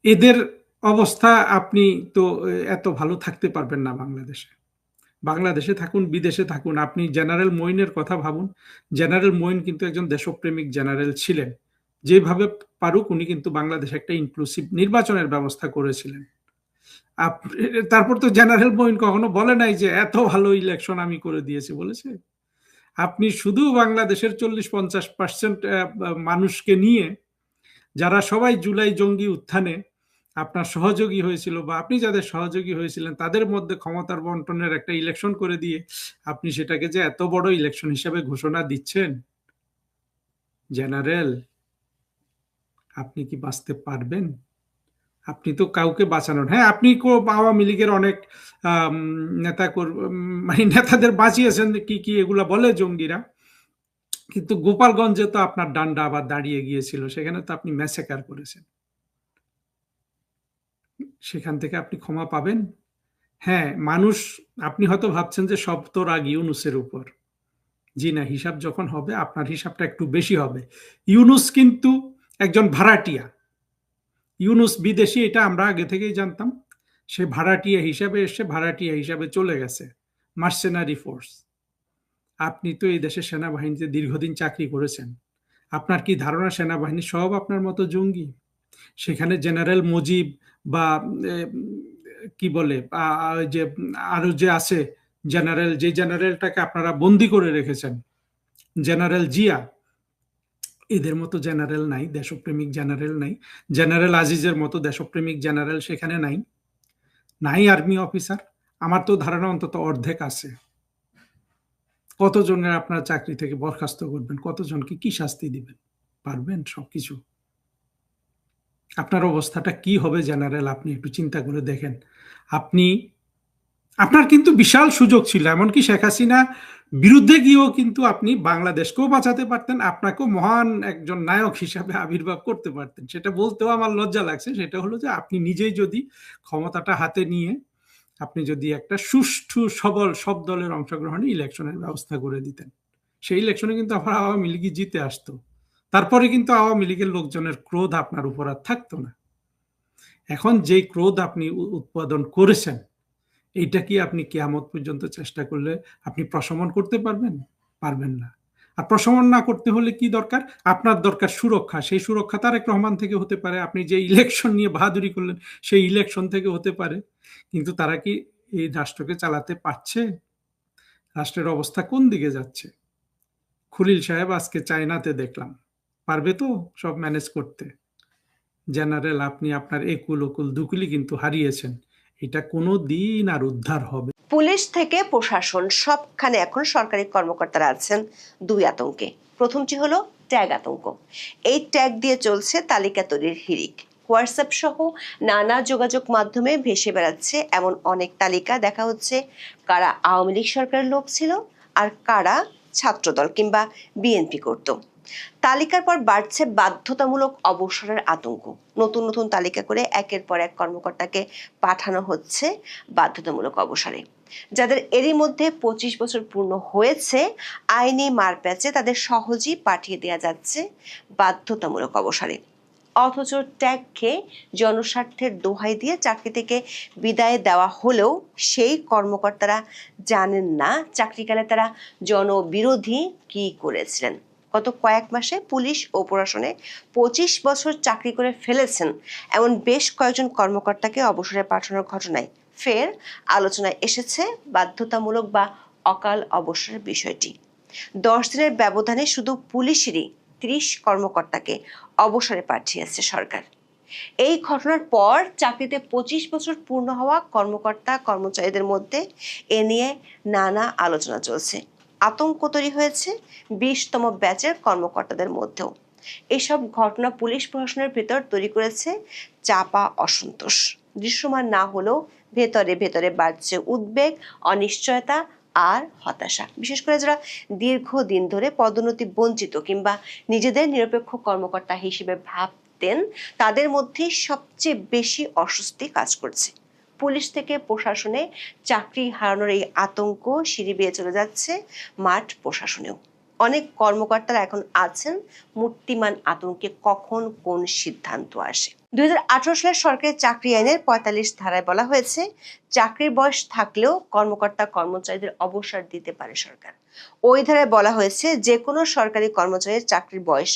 এদের অবস্থা, আপনি তো এত ভালো থাকতে পারবেন না বাংলাদেশে। বাংলাদেশে থাকুন, বিদেশে থাকুন, আপনি জেনারেল মঈনের কথা ভাবুন। জেনারেল মঈন কিন্তু একজন দেশপ্রেমিক জেনারেল ছিলেন। যেভাবে পারুক উনি কিন্তু বাংলাদেশে একটা ইনক্লুসিভ নির্বাচনের ব্যবস্থা করেছিলেন। তারপর তো জেনারেল মঈন কখনো বলে নাই যে এত ভালো ইলেকশন আমি করে দিয়েছি, বলেছে? আপনি শুধু বাংলাদেশের 40-50% মানুষকে নিয়ে, যারা সবাই জুলাই জঙ্গি উত্থানে আপনার সহযোগী হয়েছিল, বা আপনি যাদের সহযোগী হয়েছিলেন, তাদের মধ্যে ক্ষমতার বন্টনের একটা ইলেকশন করে দিয়ে আপনি সেটাকে যে এত বড় ইলেকশন হিসেবে ঘোষণা দিচ্ছেন, জেনারেল আপনি কি বাঁচতে পারবেন? আপনি তো কাউকে বাঁচানোর, হ্যাঁ আপনি আওয়ামী লীগের অনেক নেতা মানে নেতাদের বাঁচিয়েছেন, কি কি এগুলা বলে জঙ্গিরা, কিন্তু গোপালগঞ্জে তো আপনার ডান্ডা আবার দাঁড়িয়ে গিয়েছিল, সেখানে তো আপনি ম্যাসেকার করেছেন। সেখান থেকে আপনি ক্ষমা পাবেন? হ্যাঁ, মানুষ, আপনি হয়তো ভাবছেন যে সব তো রাগ ইউনুসের উপর। জি না, হিসাব যখন হবে আপনার হিসাবটা একটু বেশি হবে। ইউনুস কিন্তু একজন ভাড়াটিয়া। ইউনুস বিদেশি, এটা আমরা আগে থেকেই জানতাম। সে ভাড়াটিয়া হিসাবে এসে ভাড়াটিয়া হিসাবে চলে গেছে, মার্সেনারি ফোর্স। আপনি তো এই দেশের সেনাবাহিনীতে দীর্ঘদিন চাকরি করেছেন, আপনার কি ধারণা সেনাবাহিনী সব আপনার মতো জঙ্গি? সেখানে জেনারেল মুজিব বা কি বলে যে আরো যে আছে জেনারেল, যে জেনারেলটাকে আপনারা বন্দি করে রেখেছেন, জেনারেল জিয়া, এদের মতো জেনারেল নাই, দেশপ্রেমিক জেনারেল নাই। জেনারেল আজিজের মতো দেশপ্রেমিক জেনারেল সেখানে নাই, নাই আর্মি অফিসার। আমার তো ধারণা অন্তত অর্ধেক আছে। কতজনের আপনার চাকরি থেকে বরখাস্ত করবেন? কতজনকে কি শাস্তি দিবেন? পারবেন সবকিছু? আপনার অবস্থাটা কি হবে জেনারেল, আপনি একটু চিন্তা করে দেখেন। আপনি, আপনার কিন্তু বিশাল সুযোগ ছিল, এমনকি শেখ হাসিনা বিরুদ্ধে গিয়েও কিন্তু আপনি বাংলাদেশকেও বাঁচাতে পারতেন, আপনাকেও মহান একজন নায়ক হিসাবে আবির্ভাব করতে পারতেন। সেটা বলতেও আমার লজ্জা লাগছে। সেটা হলো যে আপনি নিজেই যদি ক্ষমতাটা হাতে নিয়ে আপনি যদি একটা সুষ্ঠু সবল সব দলের অংশগ্রহণে ইলেকশনের ব্যবস্থা করে দিতেন, সেই ইলেকশনে কিন্তু আবার আওয়ামী লীগই জিতে আসতো। তারপরে কিন্তু আওয়ামী লীগের লোকজনের ক্রোধ আপনার উপর আর থাকতো না। এখন যেই ক্রোধ আপনি উৎপাদন করেছেন, এইটা কি আপনি কিয়ামত পর্যন্ত চেষ্টা করলে আপনি প্রশমন করতে পারবেন? পারবেন না। আর প্রশমন না করতে হলে কি দরকার? আপনার দরকার সুরক্ষা। সেই সুরক্ষা তারেক রহমান থেকে হতে পারে, আপনি যে ইলেকশন নিয়ে বাহাদুরি করলেন সেই ইলেকশন থেকে হতে পারে। কিন্তু তারা কি এই রাষ্ট্রকে চালাতে পারছে? রাষ্ট্রের অবস্থা কোন দিকে যাচ্ছে? খলিল সাহেব আজকে চায়নাতে দেখলাম, পারবে তো সব ম্যানেজ করতে? জেনারেল, আপনি আপনার একুল ওকুল দুকুলি কিন্তু হারিয়েছেন। এটা কোনো দিন আর উদ্ধার হবে? পুলিশ থেকে প্রশাসন সবখানে এখন সরকারি কর্মকর্তারা আছেন দুই আতঙ্কে। প্রথমটি হলো ট্যাগ আতঙ্ক। এই ট্যাগ দিয়ে চলছে তালিকা তৈরির হিড়িক। হোয়াটসঅ্যাপ সহ নানা যোগাযোগ মাধ্যমে ভেসে বেড়াচ্ছে এমন অনেক তালিকা। দেখা হচ্ছে কারা আওয়ামী লীগ সরকারের লোক ছিল আর কারা ছাত্রদল কিংবা বিএনপি করত। তালিকার পর বাড়ছে বাধ্যতামূলক অবসরের আতঙ্ক। নতুন নতুন তালিকা করে একের পর এক কর্মকর্তাকে পাঠানো হচ্ছে বাধ্যতামূলক অবসরে। যাদের এরই মধ্যে 25 বছর পূর্ণ হয়েছে, আইনি মারপ্যাচে তাদের সহজেই পাঠিয়ে দেওয়া যাচ্ছে বাধ্যতামূলক অবসরে। অথচ ট্যাগ খেয়ে জনস্বার্থের দোহাই দিয়ে চাকরি থেকে বিদায় দেওয়া হলেও সেই কর্মকর্তারা জানেন না চাকরিকালে তারা জনবিরোধী কি করেছিলেন। গত কয়েক মাসে পুলিশ ও প্রশাসনে 25 বছর চাকরি করে ফেলেছেন এমন বেশ কয়েকজন কর্মকর্তাকে অবসরে পাঠানোর ঘটনায় ফের আলোচনায় এসেছে বাধ্যতামূলক বা অকাল অবসরের বিষয়টি। 10 দিনের ব্যবধানে শুধু পুলিশেরই 30 কর্মকর্তাকে অবসরে পাঠিয়েছে সরকার। এই ঘটনার পর চাকরিতে 25 বছর পূর্ণ হওয়া কর্মকর্তা কর্মচারীদের মধ্যে এ নিয়ে নানা আলোচনা চলছে। আতঙ্ক তৈরি হয়েছে 20তম ব্যাচের কর্মকর্তাদের মধ্যেও। এসব ঘটনা পুলিশ প্রশাসনের ভেতর তৈরি করেছে চাপা অসন্তোষ। দৃশ্যমান না হলেও ভেতরে ভেতরে বাড়ছে উদ্বেগ, অনিশ্চয়তা আর হতাশা। বিশেষ করে যারা দীর্ঘদিন ধরে পদোন্নতি বঞ্চিত কিংবা নিজেদের নিরপেক্ষ কর্মকর্তা হিসেবে ভাবতেন, তাদের মধ্যে সবচেয়ে বেশি অস্বস্তি কাজ করছে। পুলিশ থেকে প্রশাসনে চাকরি হারানোর এই আতঙ্ক সিঁড়ি বেয়ে চলে যাচ্ছে মাঠ প্রশাসনেও। অনেক কর্মকর্তারা এখন আছেন মূর্তিমান আতঙ্কে কখন কোন সিদ্ধান্ত আসে। 2018 সালের সরকারি চাকরি আইনের 45 ধারায় বলা হয়েছে, চাকরির বয়স থাকলেও কর্মকর্তা কর্মচারীদের অবসর দিতে পারে সরকার। ওই ধারায় বলা হয়েছে, যে কোনো সরকারি কর্মচারীর চাকরির বয়স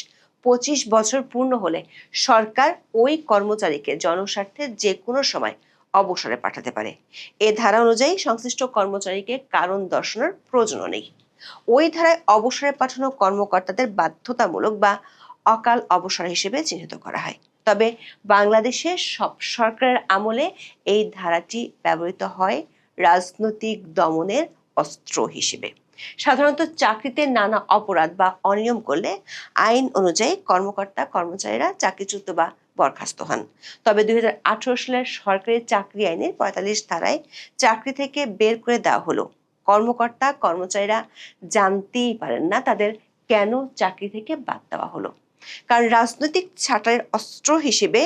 25 বছর পূর্ণ হলে সরকার ওই কর্মচারীকে জনস্বার্থে যে কোনো সময় অবসরে পাঠাতে পারে। এ ধারা অনুযায়ী সংশ্লিষ্ট কর্মচারীকে কারণ দর্শানোর প্রয়োজন নেই। ওই ধারায় অবসরে পাঠানো কর্মকর্তাদের বাধ্যতামূলক বা অকাল অবসর হিসেবে চিহ্নিত করা হয়। তবে বাংলাদেশে সব সরকারের আমলে এই ধারাটি ব্যবহৃত হয় রাজনৈতিক দমনের অস্ত্র হিসেবে। সাধারণত চাকরিতে নানা অপরাধ বা অনিয়ম করলে আইন অনুযায়ী কর্মকর্তা কর্মচারীরা চাকরিচ্যুত বা বরখাস্ত হন। তবে 2018 সালের সরকারি চাকরি আইনের 45 ধারায় চাকরি থেকে বের করে দেওয়া হলো। কর্মকর্তা কর্মচারীরা জানতেই পারেন না তাদের কেন চাকরি থেকে বাদ দেওয়া হলো, কারণ রাজনৈতিক ছাঁটাইয়ের অস্ত্র হিসেবে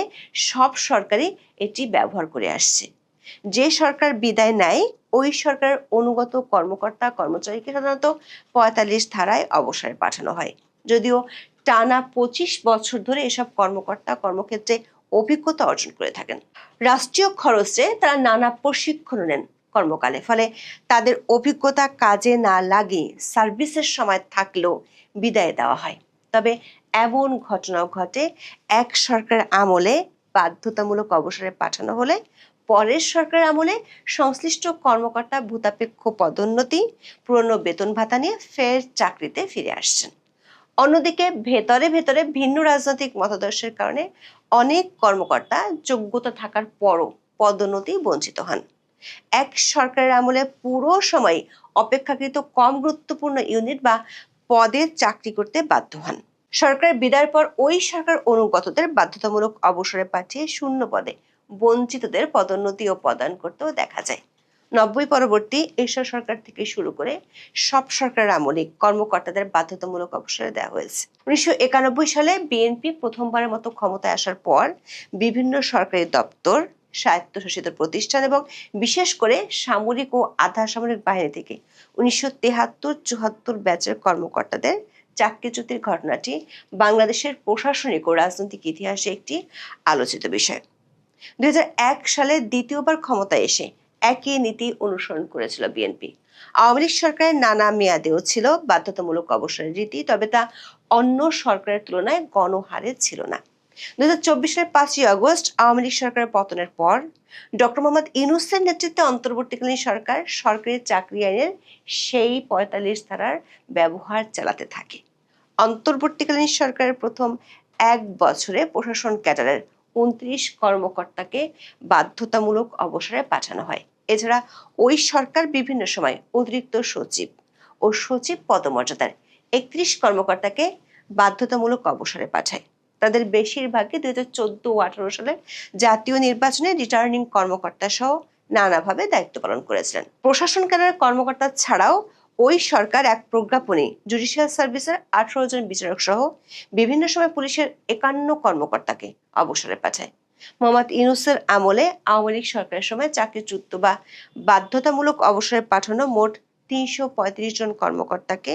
সব সরকারই এটি ব্যবহার করে আসছে। যে সরকার বিদায় নেয় ওই সরকারের অনুগত কর্মকর্তা কর্মচারীকে সাধারণত 45 ধারায় অবসরে পাঠানো হয়। যদিও টানা 25 বছর ধরে এসব কর্মকর্তা কর্মক্ষেত্রে অভিজ্ঞতা অর্জন করে থাকেন। রাষ্ট্রীয় খরচে তারা নানা প্রশিক্ষণ নেন কর্মকালে, ফলে তাদের অভিজ্ঞতা কাজে না লাগে সার্ভিসের সময় থাকলেও বিদায় দেওয়া হয়। তবে এমন ঘটনাও ঘটে, এক সরকার আমলে বাধ্যতামূলক অবসরে পাঠানো হলে পরের সরকার আমলে সংশ্লিষ্ট কর্মকর্তা ভূতাপেক্ষ পদোন্নতি, পুরনো বেতন ভাতা নিয়ে ফের চাকরিতে ফিরে আসছেন। অন্যদিকে ভেতরে ভেতরে ভিন্ন রাজনৈতিক মতাদর্শের কারণে অনেক কর্মকর্তা যোগ্যতা থাকার পরও পদোন্নতি বঞ্চিত হন। এক সরকারের আমলে পুরো সময় অপেক্ষাকৃত কম গুরুত্বপূর্ণ ইউনিট বা পদে চাকরি করতে বাধ্য হন। সরকার বিদায়ের পর ওই সরকার অনুগতদের বাধ্যতামূলক অবসরে পাঠিয়ে শূন্য পদে বঞ্চিতদের পদোন্নতি ও প্রদান করতেও দেখা যায়। 90 পরবর্তী এরশাদ সরকার থেকে শুরু করে সব সরকারের আমলে কর্মকর্তাদের বাধ্যতামূলক অবসরে দেওয়া হয়েছে। 1991 সালে বিএনপি প্রথমবারের মতো ক্ষমতায় আসার পর বিভিন্ন সরকারি দপ্তর, স্বায়ত্তশাসিত প্রতিষ্ঠান এবং বিশেষ করে সামরিক ও আধা সামরিক বাহিনী থেকে 1973-74 ব্যাচের কর্মকর্তাদের চাকরিচ্যুতির ঘটনাটি বাংলাদেশের প্রশাসনিক ও রাজনৈতিক ইতিহাসে একটি আলোচিত বিষয়। 2001 সালে দ্বিতীয়বার ক্ষমতায় এসে একই নীতি অনুসরণ করেছিল বিএনপি। আওয়ামী লীগ সরকারের নানা মেয়াদেও ছিল বাধ্যতামূলক অবসরের রীতি, তবে তা অন্য সরকারের তুলনায় গণহারে ছিল না। 2024 সালের 5ই আগস্ট আওয়ামী লীগ সরকারের পতনের পর ডক্টর মোহাম্মদ ইউনূসের নেতৃত্বে অন্তর্বর্তীকালীন সরকার সরকারি চাকরি আইনের সেই 45 ধারার ব্যবহার চালাতে থাকে। অন্তর্বর্তীকালীন সরকারের প্রথম 1 বছরে প্রশাসন ক্যাডারের 29 কর্মকর্তাকে বাধ্যতামূলক অবসরে পাঠানো হয়। এছাড়া ওই সরকার বিভিন্ন সময় অতিরিক্ত সচিব ও সচিব পদমর্যাদার 31 কর্মকর্তাকে বাধ্যতামূলক অবসরে পাঠায়। তাদের বেশিরভাগই 2014 ও 18 সালের জাতীয় নির্বাচনে রিটার্নিং কর্মকর্তা সহ নানাভাবে দায়িত্ব পালন করেছিলেন। প্রশাসন ক্যাডারের কর্মকর্তা ছাড়াও ওই সরকার এক প্রজ্ঞাপনে জুডিশিয়াল সার্ভিসের 18 জন বিচারক সহ বিভিন্ন সময় পুলিশের 51 কর্মকর্তাকে অবসরে পাঠায়। মোহাম্মদ ইউনূসের আমলে আওয়ামী লীগ সরকারের সময় চাকরিচ্যুত বা বাধ্যতামূলক অবসরে পাঠানো মোট 335 জন কর্মকর্তাকে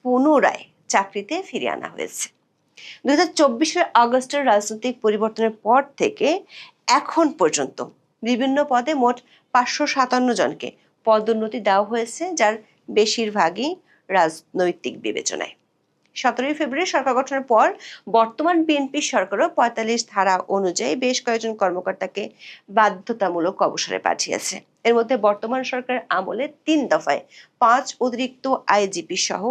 পুনরায় চাকরিতে ফিরিয়ে আনা হয়েছে। 2024 সালের আগস্টের রাজনৈতিক পরিবর্তনের পর থেকে এখন পর্যন্ত বিভিন্ন পদে মোট 557 জনকে পদোন্নতি দেওয়া হয়েছে, যার বেশিরভাগই রাজনৈতিক বিবেচনায়। 17 ফেব্রুয়ারি সরকার গঠনের পর বর্তমান বিএনপি সরকারও 45 ধারা অনুযায়ী বেশ কয়েকজন কর্মকর্তাকে বাধ্যতামূলক অবসরে পাঠিয়েছে। এর মধ্যে বর্তমান সরকারের আমলে 3 দফায় 5 অতিরিক্ত আইজিপি সহ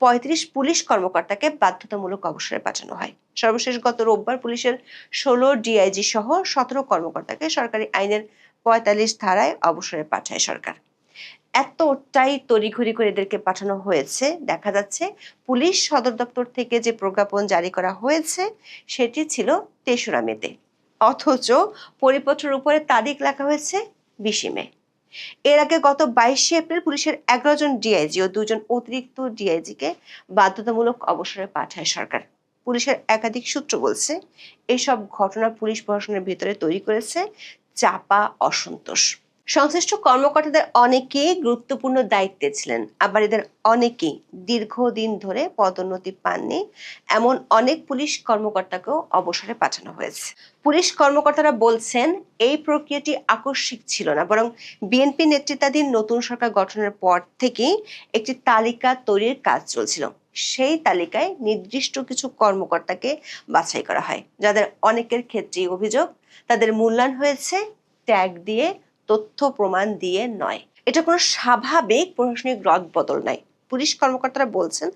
35 পুলিশ কর্মকর্তাকে বাধ্যতামূলক অবসরে পাঠানো হয়। সর্বশেষ গত রোববার পুলিশের 16 ডিআইজি সহ 17 কর্মকর্তাকে সরকারি আইনের 45 ধারায় অবসরে পাঠায় সরকার। এতটাই তড়িঘড়ি করে এদেরকে পাঠানো হয়েছে, দেখা যাচ্ছে পুলিশ সদর দপ্তর থেকে যে প্রজ্ঞাপন জারি করা হয়েছে সেটি ছিল 3রা মেতে, অথচ পরিপত্রের উপরে তারিখ লেখা হয়েছে 20 মে। এর আগে গত 22 এপ্রিল পুলিশের 11 জন ডিআইজি ও 2 জন অতিরিক্ত ডিআইজিকে বাধ্যতামূলক অবসরে পাঠায় সরকার। পুলিশের একাধিক সূত্র বলছে এসব ঘটনা পুলিশ প্রশাসনের ভিতরে তৈরি করেছে চাপা অসন্তোষ। সংশ্লিষ্ট কর্মকর্তাদের অনেকেই গুরুত্বপূর্ণ দায়িত্বে ছিলেন, আবার এদের অনেকেই দীর্ঘদিন ধরে পদোন্নতি পাননি, এমন অনেক পুলিশ কর্মকর্তাকেও অবসরে পাঠানো হয়েছে। পুলিশ কর্মকর্তারা বলছেন এই প্রক্রিয়াটি আকস্মিক ছিল না, বরং বিএনপি নেতৃত্বাধীন নতুন সরকার গঠনের পর থেকেই একটি তালিকা তৈরির কাজ চলছিল। সেই তালিকায় নির্দিষ্ট কিছু কর্মকর্তাকে বাছাই করা হয়, যাদের অনেকের ক্ষেত্রেই অভিযোগ তাদের মূল্যায়ন হয়েছে ট্যাগ দিয়ে, তথ্য প্রমাণ দিয়ে নয়। এটা কোনো স্বাভাবিক প্রশাসনিক রদবদল নাই। পুলিশ কর্মকর্তারা বলছেন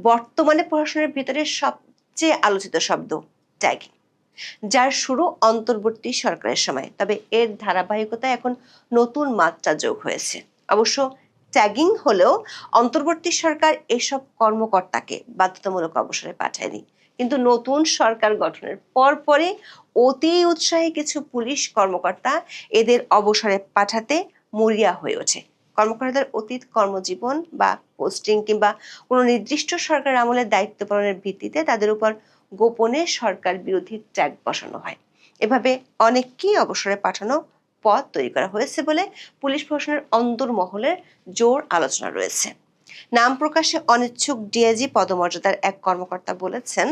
বর্তমানে প্রশাসনের ভিতরে সবচেয়ে আলোচিত শব্দ ট্যাগিং, যার শুরু অন্তর্বর্তী সরকারের সময়, তবে এর ধারাবাহিকতায় এখন নতুন মাত্রা যোগ হয়েছে। অবশ্য ট্যাগিং হলেও অন্তর্বর্তী সরকার এসব কর্মকর্তাকে বাধ্যতামূলক অবসরে পাঠায়নি, কিন্তু নতুন সরকার গঠনের পরপরই অতি উৎসাহী কিছু পুলিশ কর্মকর্তা এদের অবসরে পাঠাতে মরিয়া হয়ে ওঠে। কর্মকর্তাদের অতীত কর্মজীবন বা পোস্টিং কিংবা কোনো নির্দিষ্ট সরকার আমলের দায়িত্ব পালনের ভিত্তিতে তাদের উপর গোপনে সরকার বিরোধী ট্যাগ বসানো হয়। এভাবে অনেককেই অবসরে পাঠানো পদ তৈরি করা হয়েছে বলে পুলিশ প্রশাসনের অন্তর্মহলের জোর আলোচনা রয়েছে। নাম প্রকাশে অনিচ্ছুক ডিআইজি পদমর্যাদার এক কর্মকর্তা বলেছেন,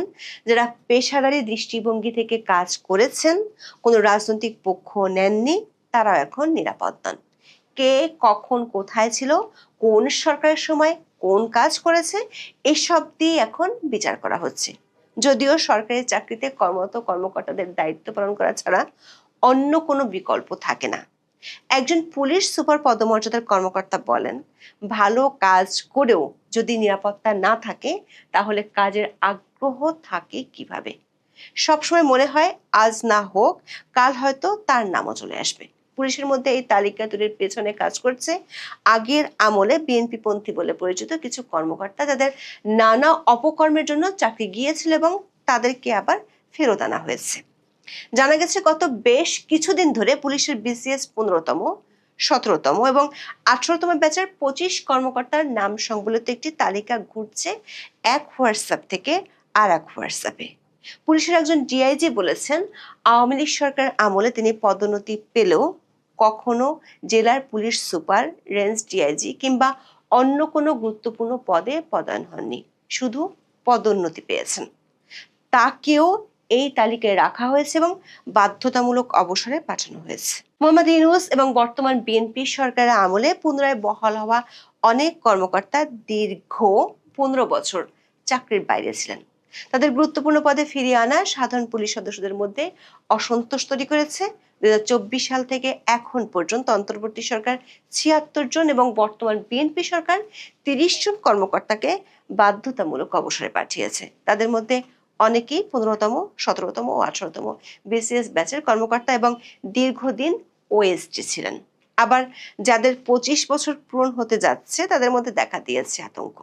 যারা পেশাদারি দৃষ্টিভঙ্গি থেকে কাজ করেছেন, কোনো রাজনৈতিক পক্ষ নেননি, তারাও এখন নিরাপদ নন। কে কখন কোথায় ছিল, কোন সরকারের সময় কোন কাজ করেছে, এসব দিয়ে এখন বিচার করা হচ্ছে। যদিও সরকারি চাকরিতে কর্মরত কর্মকর্তাদের দায়িত্ব পালন করা ছাড়া অন্য কোনো বিকল্প থাকে না। একজন পুলিশ সুপার পদমর্যাদার কর্মকর্তা বলেন, ভালো কাজ করেও যদি নিরাপত্তা না থাকে তাহলে কাজের আগ্রহ থাকে কিভাবে? সবসময় মনে হয় আজ না হোক কাল হয়তো তার নামও চলে আসবে। পুলিশের মধ্যে এই তালিকা তৈরির পেছনে কাজ করছে আগের আমলে বিএনপি পন্থী বলে পরিচিত কিছু কর্মকর্তা, যাদের নানা অপকর্মের জন্য চাকরি গিয়েছিল এবং তাদেরকে আবার ফেরত আনা হয়েছে। জানা গেছে গত বেশ কিছুদিন ধরে পুলিশের বিসিএস 15তম, 17তম এবং 18তম ব্যাচের 25 কর্মকর্তার নাম সংবলিত একটি তালিকা ঘুরছে এক হোয়াটসঅ্যাপ থেকে আর এক হোয়াটসঅ্যাপে। পুলিশের একজন ডিআইজি বলেছেন, আওয়ামী লীগ সরকার আমলে তিনি পদোন্নতি পেলেও কখনো জেলার পুলিশ সুপার, রেঞ্জ ডিআইজি কিংবা অন্য কোনো গুরুত্বপূর্ণ পদে পদায়ন হননি, শুধু পদোন্নতি পেয়েছেন, তাকেও এই তালিকায় রাখা হয়েছে এবং বাধ্যতামূলক অবসরে পাঠানো হয়েছে। মোহাম্মদ ইউনূস এবং বর্তমান বিএনপি সরকারের আমলে পুনরায় বহাল হওয়া অনেক কর্মকর্তা দীর্ঘ 15 বছর চাকরির বাইরে ছিলেন। তাদের গুরুত্বপূর্ণ পদে ফিরিয়ে আনা সাধারণ পুলিশ সদস্যদের মধ্যে অসন্তোষ তৈরি করেছে। 2024 সাল থেকে এখন পর্যন্ত অন্তর্বর্তী সরকার 76 জন এবং বর্তমান বিএনপি সরকার 30 জন কর্মকর্তাকে বাধ্যতামূলক অবসরে পাঠিয়েছে। তাদের মধ্যে অনেকেই 15তম, 17তম ও 18তম বিসিএস ব্যাচের কর্মকর্তা এবং দীর্ঘদিন ওএসডি ছিলেন। আবার যাদের 25 বছর পূরণ হতে যাচ্ছে তাদের মধ্যে দেখা দিয়েছে আতঙ্ক।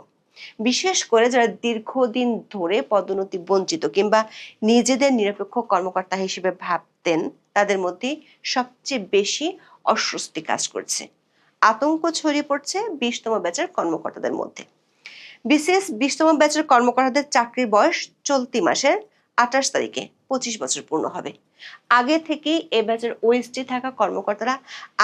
বিশেষ করে যারা দীর্ঘদিন ধরে পদোন্নতি বঞ্চিত কিংবা নিজেদের নিরপেক্ষ কর্মকর্তা হিসেবে ভাবতেন, তাদের মধ্যে সবচেয়ে বেশি অস্বস্তি কাজ করছে। আতঙ্ক ছড়িয়ে পড়ছে 20তম ব্যাচের কর্মকর্তাদের মধ্যে। বিসিএস 20তম ব্যাচের কর্মকর্তাদের চাকরির বয়স চলতি মাসের 28 তারিখে 25 বছর পূর্ণ হবে। আগে থেকেই এ ব্যাচের ওএসডি থাকা কর্মকর্তারা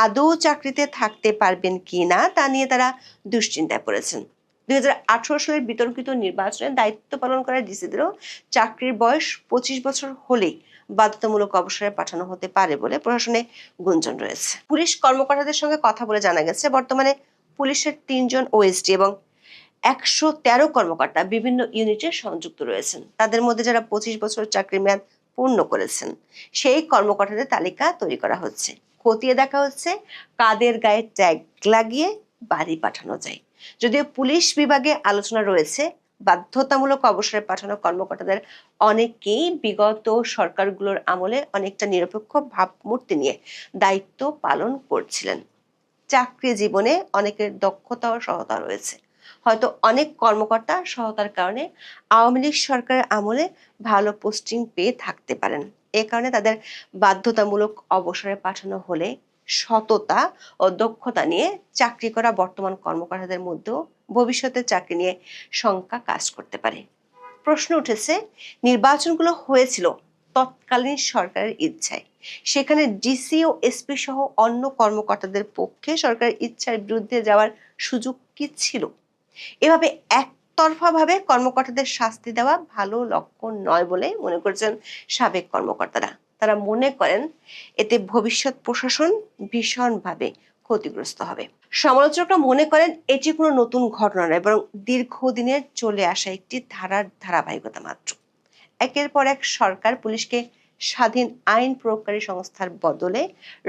আদৌ চাকরিতে থাকতে পারবেন কিনা তা নিয়ে তারা দুশ্চিন্তায় পড়েছেন। 2018 সালের বিতর্কিত নির্বাচনে দায়িত্ব পালন করা ডিসিদেরও চাকরির বয়স 25 বছর হলেই বাধ্যতামূলক অবসরে পাঠানো হতে পারে বলে প্রশাসনে গুঞ্জন রয়েছে। পুলিশ কর্মকর্তাদের সঙ্গে কথা বলে জানা গেছে, বর্তমানে পুলিশের 3 জন ওএসডি এবং 113 কর্মকর্তা বিভিন্ন ইউনিটে সংযুক্ত রয়েছেন। তাদের মধ্যে যারা 25 বছর চাকরির মেয়াদ পূর্ণ করেছেন সেই কর্মকর্তাদের তালিকা তৈরি করা হচ্ছে। খতিয়ে দেখা হচ্ছে কাদের গায়ে ট্যাগ লাগিয়ে বাড়ি পাঠানো যায়। যদিও পুলিশ বিভাগে আলোচনা রয়েছে, বাধ্যতামূলক অবসরে পাঠানো কর্মকর্তাদের অনেকেই বিগত সরকারগুলোর আমলে অনেকটা নিরপেক্ষ ভাবমূর্তি নিয়ে দায়িত্ব পালন করছিলেন। চাকরি জীবনে অনেকের দক্ষতা ও সহায়তা রয়েছে। হয়তো অনেক কর্মকর্তা সহায়তার কারণে আওয়ামী লীগ সরকারের আমলে ভালো পোস্টিং পেয়ে থাকতে পারেন। এ কারণে তাদের বাধ্যতামূলক অবসরে পাঠানো হলে সততা ও দক্ষতা নিয়ে চাকরি করা বর্তমান কর্মকর্তাদের মধ্যেও ভবিষ্যতে চাকরি নিয়ে শঙ্কা কাজ করতে পারে। প্রশ্ন উঠেছে, নির্বাচনগুলো হয়েছিল তৎকালীন সরকারের ইচ্ছায়, সেখানে ডিসি ও এসপি সহ অন্য কর্মকর্তাদের পক্ষে সরকারের ইচ্ছার বিরুদ্ধে যাওয়ার সুযোগ কি ছিল? এভাবে একতরফাভাবে কর্মকর্তাদের শাস্তি দেওয়া ভালো লক্ষণ নয় বলে মনে করছেন সাবেক কর্মকর্তারা। তারা মনে করেন এতে ভবিষ্যৎ প্রশাসন ভীষণভাবে ক্ষতিগ্রস্ত হবে। সমালোচকরা মনে করেন এটি কোনো নতুন ঘটনা নয়, বরং দীর্ঘদিনের চলে আসা একটি ধারাবাহিকতা মাত্র। একের পর এক সরকার পুলিশকে স্বাধীন আইন প্রয়োগকারী সংস্থার বদলে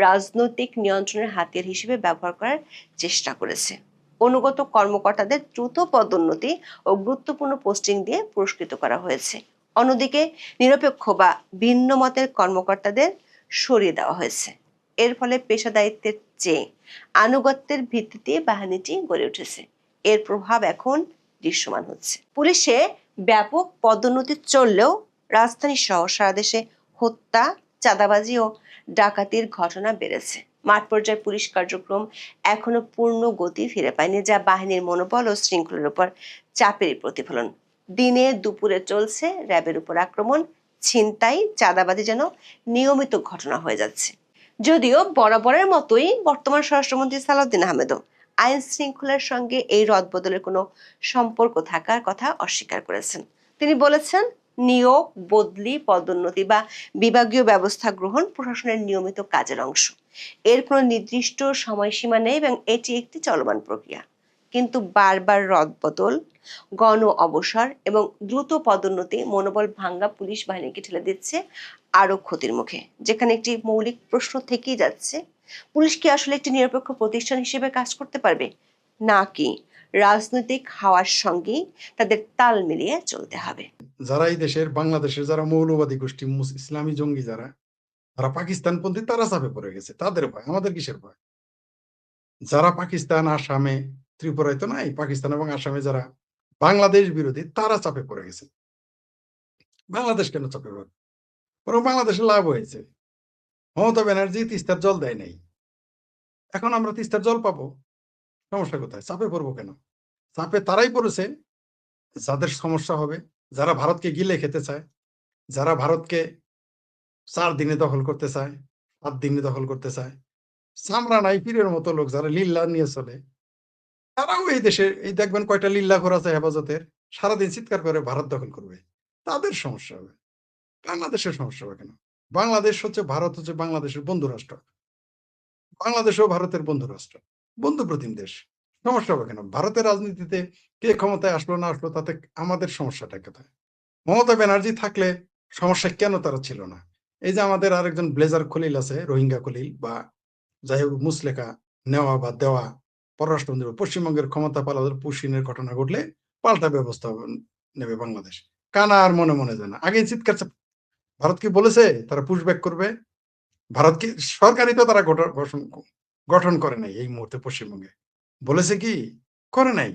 রাজনৈতিক নিয়ন্ত্রণের হাতিয়ার হিসেবে ব্যবহার করার চেষ্টা করেছে। অনুগত কর্মকর্তাদের দ্রুত পদোন্নতি ও গুরুত্বপূর্ণ পোস্টিং দিয়ে পুরস্কৃত করা হয়েছে। অন্যদিকে নিরপেক্ষ বা ভিন্ন মতের কর্মকর্তাদের সরিয়ে দেওয়া হয়েছে। এর ফলে পেশাদারিত্বের চেয়ে আনুগত্যের ভিত্তিতে বাহিনীটি গড়ে উঠেছে। এর প্রভাব এখন দৃশ্যমান হচ্ছে। পুলিশে ব্যাপক পদোন্নতি চললেও রাজধানী সহ সারা দেশে হত্যা, চাঁদাবাজি ও ডাকাতির ঘটনা বেড়েছে। মাঠ পর্যায়ে পুলিশ কার্যক্রম এখনো পূর্ণ গতি ফিরে পায়নি, যা বাহিনীর মনোবল ও শৃঙ্খলার উপর চাপের প্রতিফলন। দিনে দুপুরে চলছে র্যাবের উপর আক্রমণ, ছিনতাই, চাঁদাবাজি যেন নিয়মিত ঘটনা হয়ে যাচ্ছে। যদিও বরাবরের মতোই বর্তমান স্বরাষ্ট্রমন্ত্রী সালাউদ্দিন আহমেদও আইন শৃঙ্খলার সঙ্গে এই রদবদলের কোনো সম্পর্ক থাকার কথা অস্বীকার করেছেন। তিনি বলেছেন, নিয়োগ, বদলি, পদোন্নতি বা বিভাগীয় ব্যবস্থা গ্রহণ প্রশাসনের নিয়মিত কাজের অংশ। এর কোনো নির্দিষ্ট সময়সীমা নেই এবং এটি একটি চলমান প্রক্রিয়া। কিন্তু বারবার রদবদল, গণ অবসর এবং দ্রুত পদোন্নতি মনোবল ভাঙ্গা পুলিশ বাহিনীকে ঠেলে দিচ্ছে আরো ক্ষতির মুখে। যেখানে একটি মৌলিক প্রশ্ন থেকেই যাচ্ছে, পুলিশ কি আসলে একটি নিরপেক্ষ প্রতিষ্ঠান হিসেবে কাজ করতে পারবে, নাকি রাজনৈতিক হাওয়ার সঙ্গেই তাদের তাল মিলিয়ে চলতে হবে? যারা এই দেশের বাংলাদেশের যারা মৌলবাদী গোষ্ঠী, ইসলামী জঙ্গি যারা পাকিস্তানপন্থী, তারা চাপে পড়ে গেছে। তাদের ভয়, আমাদের কিসের ভয়? যারা পাকিস্তান, আসামে, ত্রিপুরায় তো নাই, পাকিস্তান এবং আসামে যারা বাংলাদেশ বিরোধী, তারা চাপে পড়ে গেছে। বাংলাদেশ কেন চাপে পড়ে? বরং বাংলাদেশের লাভ হয়েছে। মমতা ব্যানার্জি তিস্তার জল দেয় নাই, এখন আমরা তিস্তার জল পাবো। সমস্যা কোথায়? চাপে পড়বো কেন? চাপে তারাই পড়েছে যাদের সমস্যা হবে, যারা ভারতকে গিলে খেতে চায়, যারা ভারতকে 4 দিনে দখল করতে চায়, 7 দিনে দখল করতে চায়, চামড়া নাই পীরের মতো লোক যারা লিল্লা নিয়ে চলে, তারাও এই দেশে, এই দেখবেন কয়টা লিল্লা ঘর আছে হেফাজতের, সারাদিন চিৎকার করে ভারত দখল করবে, তাদের সমস্যা হবে। বাংলাদেশের সমস্যা হবে কেন? বাংলাদেশ হচ্ছে, ভারত হচ্ছে বাংলাদেশের বন্ধু রাষ্ট্র। বাংলাদেশও ভারতের বন্ধু রাষ্ট্র, বন্ধু প্রতিম দেশ। সমস্যা হবে কেন? ভারতের রাজনীতিতে কে ক্ষমতায় আসলো না আসলো তাতে আমাদের সমস্যাটা কোথায়? মমতা ব্যানার্জি থাকলে সমস্যা কেন তারা ছিল না? এই যে আমাদের আরেকজন ব্লেজার খলিল আছে, রোহিঙ্গা খলিল, বা যাই হোক মুসলেখা নেওয়া বা দেওয়া পররাষ্ট্রমন্ত্রী, পশ্চিমবঙ্গের ক্ষমতা পালাদের পুশিনের ঘটনা ঘটলে পাল্টা ব্যবস্থা নেবে বাংলাদেশ। কানা আর মনে মনে জানা আগে চিৎকার ভারত কি বলেছে তারা পুশব্যাক করবে? ভারত কি সরকারই তো তারা গঠন করে নাই এই মুহূর্তে পশ্চিমবঙ্গে, বলেছে কি? করে নাই।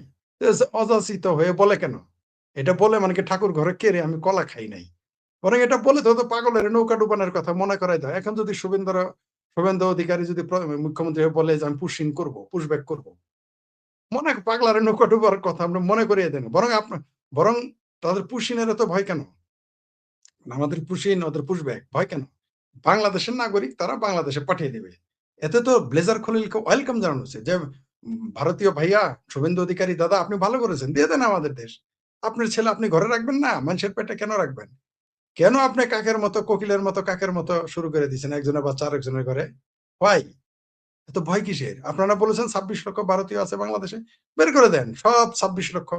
অযাচিত হয়ে বলে কেন? এটা বলে মানে কি ঠাকুর ঘরে কে রে আমি কলা খাই নাই? বরং এটা বলে তো পাগলের নৌকা ডুবানোর কথা মনে করাই দেয়। এখন যদি শুভেন্দু অধিকারী যদি মুখ্যমন্ত্রী হয়ে বলে যে আমি পুশিং করব, পুশব্যাক করব, মনে পাগলারে নৌকা ডুবার কথা আমরা মনে করিয়ে দেন। বরং তাদের পুশিনের এত ভয় কেন? আমাদের পুশিন ওদের পুশব্যাক ভয় কেন? বাংলাদেশের নাগরিক, তারা বাংলাদেশে পাঠিয়ে দেবে। এতে তো ব্লেজার খলিলকে ওয়েলকাম জানানো হচ্ছে যে ভারতীয় ভাইয়া শুভেন্দু অধিকারী দাদা আপনি ভালো করেছেন, দিয়ে দেন আমাদের দেশ। আপনার ছেলে আপনি ঘরে রাখবেন না, মানুষের পেটে কেন রাখবেন? কেন আপনি কাকের মতো, কোকিলের মতো, কাকের মতো শুরু করে দিয়েছেন একজনের বাচ্চা আরেকজনের ঘরে? ভাই, এত ভয় কিসের? আপনারা বলেছেন 26 লক্ষ ভারতীয় আছে বাংলাদেশে, বের করে দেন সব 26 লক্ষ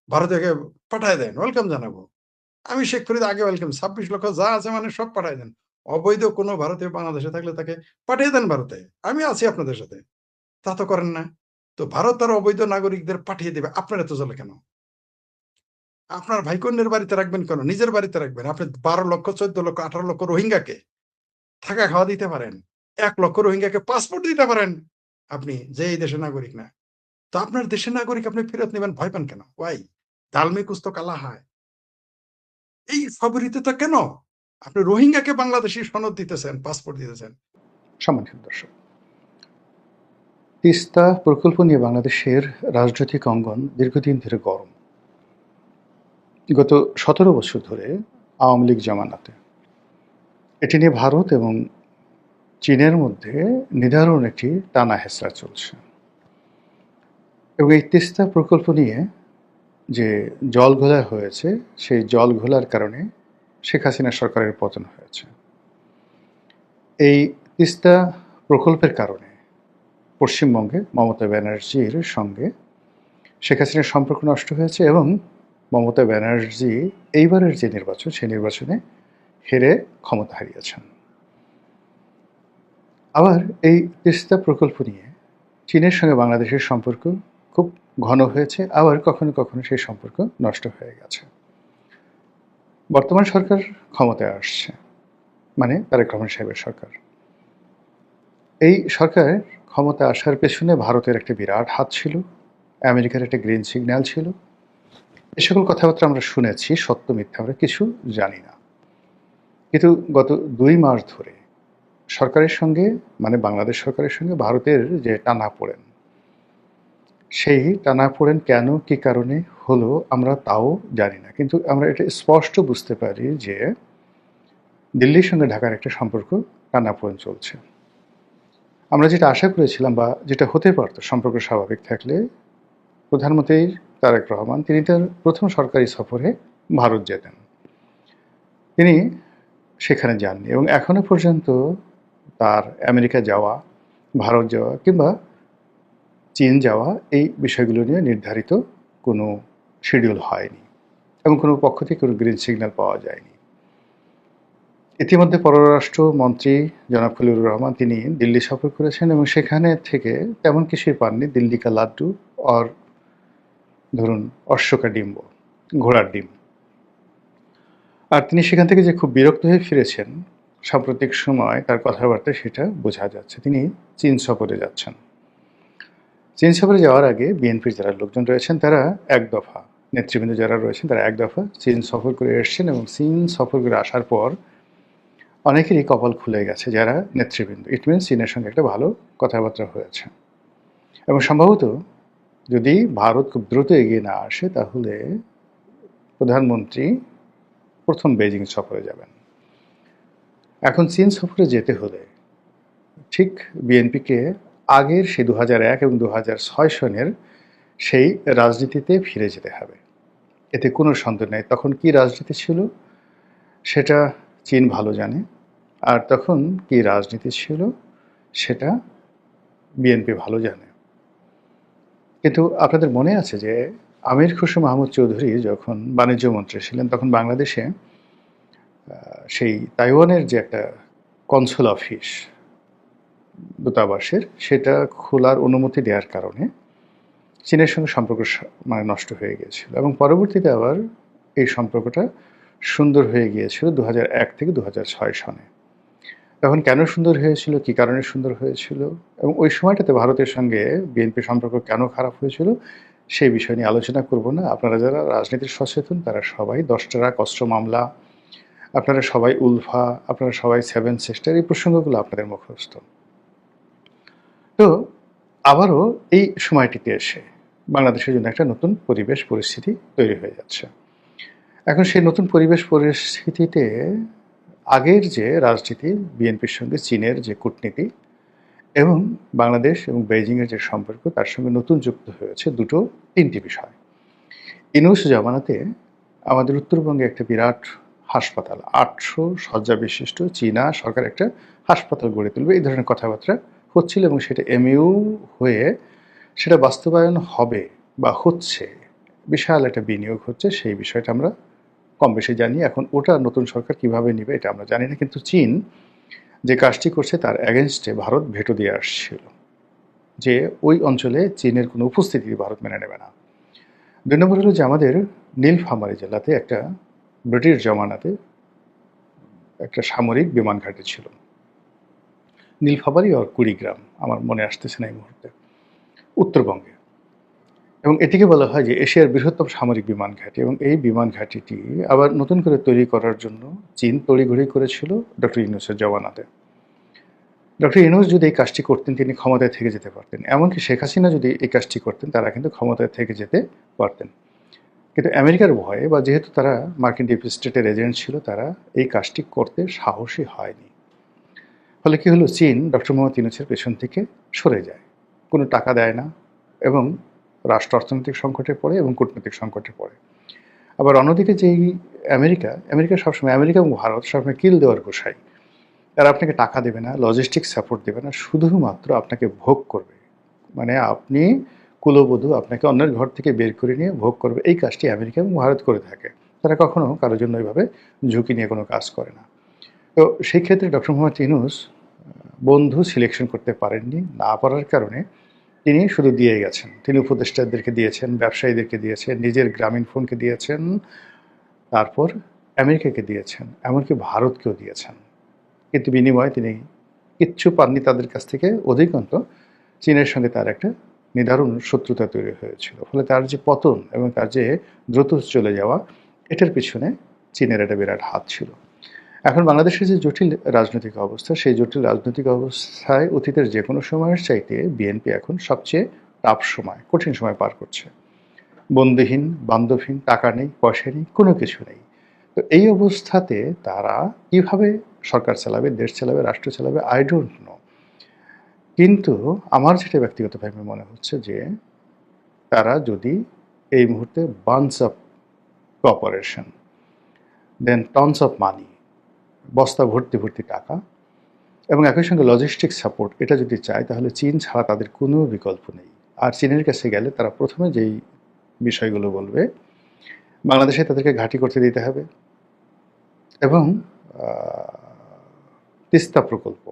ভারতীয়কে পাঠায় দেন, ওয়েলকাম জানাবো। আমি শেখ ফরিদ আগে ওয়েলকাম, 26 লক্ষ যা আছে মানে সব পাঠায় দেন। অবৈধ কোনো ভারতীয় বাংলাদেশে থাকলে তাকে পাঠিয়ে দেন ভারতে, আমি আছি আপনাদের সাথে। তা তো করেন না। তো ভারত তার অবৈধ নাগরিকদের পাঠিয়ে দেবে, আপনার এত চলে কেন? আপনার ভাই কন্যের বাড়িতে রাখবেন কেন? নিজের বাড়িতে রাখবেন। আপনি 12 লক্ষ, 14 লক্ষ, 18 লক্ষ রোহিঙ্গাকে থাকা খাওয়া দিতে পারেন, 1 লক্ষ রোহিঙ্গাকে পাসপোর্ট দিতে পারেন আপনি, যে এই দেশের নাগরিক না। তো আপনার দেশের নাগরিক আপনি ফেরত নেবেন, ভয় পান কেন? ওয়াই? দাল মে কুছ তো কালা হায়। এই সবরিতে কেন আপনি রোহিঙ্গাকে বাংলাদেশি সনদ দিতেছেন, পাসপোর্ট দিতেছেন? সম্মানিত দর্শক, তিস্তা প্রকল্প নিয়ে বাংলাদেশের রাজনৈতিক অঙ্গন দীর্ঘদিন ধরে গরম। গত 17 বছর ধরে আওয়ামী লীগ জামানাতে এটি নিয়ে ভারত এবং চীনের মধ্যে নিদারুণ একটি টানা হেঁচড়া চলছে, এবং এই তিস্তা প্রকল্প নিয়ে যে জল ঘোলা হয়েছে, সেই জল ঘোলার কারণে শেখ হাসিনা সরকারের পতন হয়েছে। এই তিস্তা প্রকল্পের কারণে পশ্চিমবঙ্গে মমতা ব্যানার্জির সঙ্গে শেখ হাসিনার সম্পর্ক নষ্ট হয়েছে, এবং মমতা ব্যানার্জি এইবারের যে নির্বাচন, সেই নির্বাচনে হেরে ক্ষমতা হারিয়েছেন। আবার এই তিস্তা প্রকল্প নিয়ে চীনের সঙ্গে বাংলাদেশের সম্পর্ক খুব ঘন হয়েছে, আবার কখনো কখনো সেই সম্পর্ক নষ্ট হয়ে গেছে। বর্তমান সরকার ক্ষমতায় আসছে, মানে তারেক রহমান সাহেবের সরকার। এই সরকার ক্ষমতা আসার পেছনে ভারতের একটা বিরাট হাত ছিল, আমেরিকার একটা গ্রিন সিগন্যাল ছিল। এ সকল কথাবার্তা আমরা শুনেছি, সত্য মিথ্যা আমরা কিছু জানি না। কিন্তু গত 2 মাস ধরে সরকারের সঙ্গে, মানে বাংলাদেশ সরকারের সঙ্গে ভারতের যে টানাপোড়েন, সেই টানাপোড়েন কেন, কী কারণে হলো আমরা তাও জানি না। কিন্তু আমরা এটা স্পষ্ট বুঝতে পারি যে দিল্লির সঙ্গে ঢাকার একটা সম্পর্ক টানাপোড়েন চলছে। আমরা যেটা আশা করেছিলাম বা যেটা হতে পারতো সম্পর্ক স্বাভাবিক থাকলে, প্রধানমন্ত্রী তারেক রহমান তিনি তার প্রথম সরকারি সফরে ভারত যেতেন, তিনি সেখানে যাননি, এবং এখনো পর্যন্ত তার আমেরিকা যাওয়া, ভারত যাওয়া কিংবা চীন যাওয়া, এই বিষয়গুলো নিয়ে নির্ধারিত কোনো শিডিউল হয়নি, এবং কোনো পক্ষ থেকে কোনো গ্রিন সিগন্যাল পাওয়া যায়নি। ইতিমধ্যে পররাষ্ট্র মন্ত্রী জনাব খলিলুর রহমান তিনি দিল্লি সফর করেছেন, এবং সেখানে থেকে তেমন কিছুই পাননি, দিল্লি কা লাড্ডু আর ধরুন অশ্বকা ডিম্ব, ঘোড়ার ডিম। আর তিনি সেখান থেকে যে খুব বিরক্ত হয়ে ফিরেছেন সাম্প্রতিক সময় তার কথাবার্তা, সেটা বোঝা যাচ্ছে। তিনি চীন সফরে যাচ্ছেন। চীন সফরে যাওয়ার আগে বিএনপির যারা লোকজন রয়েছেন, তারা এক দফা, নেতৃবৃন্দ যারা রয়েছেন তারা এক দফা চীন সফর করে এসছেন, এবং চীন সফর করে আসার পর অনেকেরই কপাল খুলে গেছে যারা নেতৃবৃন্দ। ইট মিনস চীনের সঙ্গে একটা ভালো কথাবার্তা হয়েছে, এবং সম্ভবত যদি ভারত খুব দ্রুত এগিয়ে না আসে, তাহলে প্রধানমন্ত্রী প্রথম বেজিং সফরে যাবেন। এখন চীন সফরে যেতে হলে ঠিক বিএনপিকে আগের সেই 2001 এবং 2006 সনের সেই রাজনীতিতে ফিরে যেতে হবে। এতে কোনো সন্দেহ নেই। তখন কি রাজনীতি ছিল সেটা চীন ভালো জানে, আর তখন কি রাজনীতি ছিল সেটা বিএনপি ভালো জানে। কিন্তু আপনাদের মনে আছে যে আমির খসরু মাহমুদ চৌধুরী যখন বাণিজ্য মন্ত্রী ছিলেন, তখন বাংলাদেশে সেই তাইওয়ানের যে একটা কনসুল অফিস দূতাবাসের, সেটা খোলার অনুমতি দেওয়ার কারণে চীনের সঙ্গে সম্পর্ক মানে নষ্ট হয়ে গিয়েছিল, এবং পরবর্তীতে আবার এই সম্পর্কটা সুন্দর হয়ে গিয়েছিল 2001 থেকে 2006 সনে। তখন কেন সুন্দর হয়েছিল, কি কারণে সুন্দর হয়েছিল, এবং ওই সময়টাতে ভারতের সঙ্গে বিএনপির সম্পর্ক কেন খারাপ হয়েছিল সেই বিষয় নিয়ে আলোচনা করব না। আপনারা যারা রাজনীতির সচেতন তারা সবাই 10 টাকা কষ্ট মামলা, আপনারা সবাই উলফা, আপনারা সবাই 7 সিস্টার, এই প্রসঙ্গগুলো আপনাদের মুখস্থ। তো আবারও এই সময়টিতে এসে বাংলাদেশের জন্য একটা নতুন পরিবেশ পরিস্থিতি তৈরি হয়ে যাচ্ছে। এখন সেই নতুন পরিবেশ পরিস্থিতিতে আগের যে রাজনীতি, বিএনপির সঙ্গে চীনের যে কূটনীতি এবং বাংলাদেশ এবং বেইজিংয়ের যে সম্পর্ক, তার সঙ্গে নতুন যুক্ত হয়েছে তিনটি বিষয়। ইউনূস জামানাতে আমাদের উত্তরবঙ্গে একটা বিরাট হাসপাতাল, 800 শয্যা বিশিষ্ট চীনা সরকার একটা হাসপাতাল গড়ে তুলবে, এই ধরনের কথাবার্তা হচ্ছিল, এবং সেটা এমইউ হয়ে সেটা বাস্তবায়ন হবে বা হচ্ছে, বিশাল একটা বিনিয়োগ হচ্ছে, সেই বিষয়টা আমরা কম বেশি জানি। এখন ওটা নতুন সরকার কিভাবে নেবে এটা আমরা জানি না, কিন্তু চীন যে কাজটি করছে তার অ্যাগেনস্টে ভারত ভেটো দিয়ে আসছিল যে ওই অঞ্চলে চীনের কোনো উপস্থিতি ভারত মেনে নেবে না। 2 নম্বর হলো যে আমাদের নীলফামারী জেলাতে একটা ব্রিটিশ জমানাতে একটা সামরিক বিমান ঘাঁটি ছিল, নীলফামারী আর কুড়িগ্রাম, আমার মনে আসতেছে না এই মুহূর্তে, উত্তরবঙ্গে, এবং এটিকে বলা হয় যে এশিয়ার বৃহত্তম সামরিক বিমান ঘাঁটি। এবং এই বিমান ঘাঁটিটি আবার নতুন করে তৈরি করার জন্য চীন তড়িঘড়ি করেছিল ডক্টর ইউনূসের জমানাতে। ডক্টর ইউনূস যদি এই কাজটি করতেন তিনি ক্ষমতায় থেকে যেতে পারতেন, এমনকি শেখ হাসিনা যদি এই কাজটি করতেন তারা কিন্তু ক্ষমতায় থেকে যেতে পারতেন। কিন্তু আমেরিকার ভয়ে, বা যেহেতু তারা মার্কিন ডিপ স্টেটের এজেন্ট ছিল, তারা এই কাজটি করতে সাহসী হয়নি। ফলে কি হলো, চীন ডক্টর মোহাম্মদ ইউনূসের পেছন থেকে সরে যায়, কোনো টাকা দেয় না, এবং রাষ্ট্র অর্থনৈতিক সংকটে পড়ে এবং কূটনৈতিক সংকটে পড়ে। আবার অন্যদিকে যেই আমেরিকা সবসময়, আমেরিকা এবং ভারত সবসময় কিল দেওয়ার গোসাই, তারা আপনাকে টাকা দেবে না, লজিস্টিক সাপোর্ট দেবে না, শুধুমাত্র আপনাকে ভোগ করবে, মানে আপনি কুলবধূ, আপনাকে অন্যের ঘর থেকে বের করে নিয়ে ভোগ করবে, এই কাজটি আমেরিকা এবং ভারত করে থাকে। তারা কখনো কারোর জন্য এইভাবে ঝুঁকি নিয়ে কোনো কাজ করে না। তো সেই ক্ষেত্রে ডক্টর মোহাম্মদ ইউনূস বন্ধু সিলেকশন করতে পারেননি, না পারার কারণে তিনি শুধু দিয়ে গেছেন। তিনি উপদেষ্টাদেরকে দিয়েছেন, ব্যবসায়ীদেরকে দিয়েছেন, নিজের গ্রামীণ ফোনকে দিয়েছেন, তারপর আমেরিকাকে দিয়েছেন, এমনকি ভারতকেও দিয়েছেন, কিন্তু বিনিময়ে তিনি কিচ্ছু পাননি তাদের কাছ থেকে। অধিকাংশ চীনের সঙ্গে তার একটা নিদারুণ শত্রুতা তৈরি হয়েছিল। ফলে তার যে পতন এবং তার যে দ্রুত চলে যাওয়া, এটার পিছনে চীনের একটা বিরাট হাত ছিল। এখন বাংলাদেশের যে জটিল রাজনৈতিক অবস্থা, সেই জটিল রাজনৈতিক অবস্থায় অতীতের যে কোনো সময়ের চাইতে বিএনপি এখন সবচেয়ে টাফ সময়, কঠিন সময় পার করছে। বন্ধুহীন, বান্ধবহীন, টাকা নেই, পয়সা নেই, কোনো কিছু নেই। তো এই অবস্থাতে তারা কিভাবে সরকার চালাবে, দেশ চালাবে, রাষ্ট্র চালাবে, আই ডোন্ট নো। কিন্তু আমার যেটা ব্যক্তিগতভাবে মনে হচ্ছে যে তারা যদি এই মুহূর্তে buns of cooperation, then tons of money, বস্তা ভর্তি ভর্তি টাকা, এবং একই সঙ্গে লজিস্টিক সাপোর্ট, এটা যদি চায় তাহলে চীন ছাড়া তাদের কোনো বিকল্প নেই। আর চীনের কাছে গেলে তারা প্রথমে যেই বিষয়গুলো বলবে, বাংলাদেশে তাদেরকে ঘাঁটি করতে দিতে হবে, এবং তিস্তা প্রকল্প,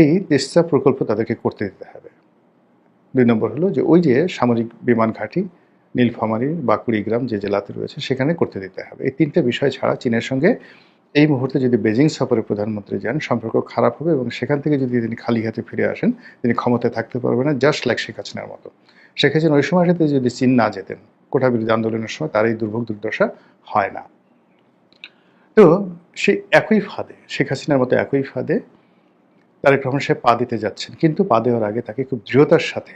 এই তিস্তা প্রকল্প তাদেরকে করতে দিতে হবে। 2 নম্বর হলো যে ওই যে সামরিক বিমান ঘাঁটি নীলফামারী বা কুড়িগ্রাম যে জেলাতে রয়েছে সেখানে করতে দিতে হবে। এই 3টে বিষয় ছাড়া চীনের সঙ্গে এই মুহূর্তে যদি বেজিং সফরে প্রধানমন্ত্রী যান, সম্পর্ক খারাপ হবে, এবং সেখান থেকে যদি তিনি খালি হাতে ফিরে আসেন তিনি ক্ষমতায় থাকতে পারবেন না, জাস্ট লাইক শেখ হাসিনার মতো। শেখ হাসিনা ওই সময়টাতে যদি চীন না যেতেন, কোটা বিরোধী আন্দোলনের সময় তার এই দুর্ভোগ দুর্দশা হয় না। তো সেই একই ফাঁদে, শেখ হাসিনার মতো একই ফাঁদে তারেক রহমান সাহেব পা দিতে যাচ্ছেন, কিন্তু পা দেওয়ার আগে তাকে খুব দৃঢ়তার সাথে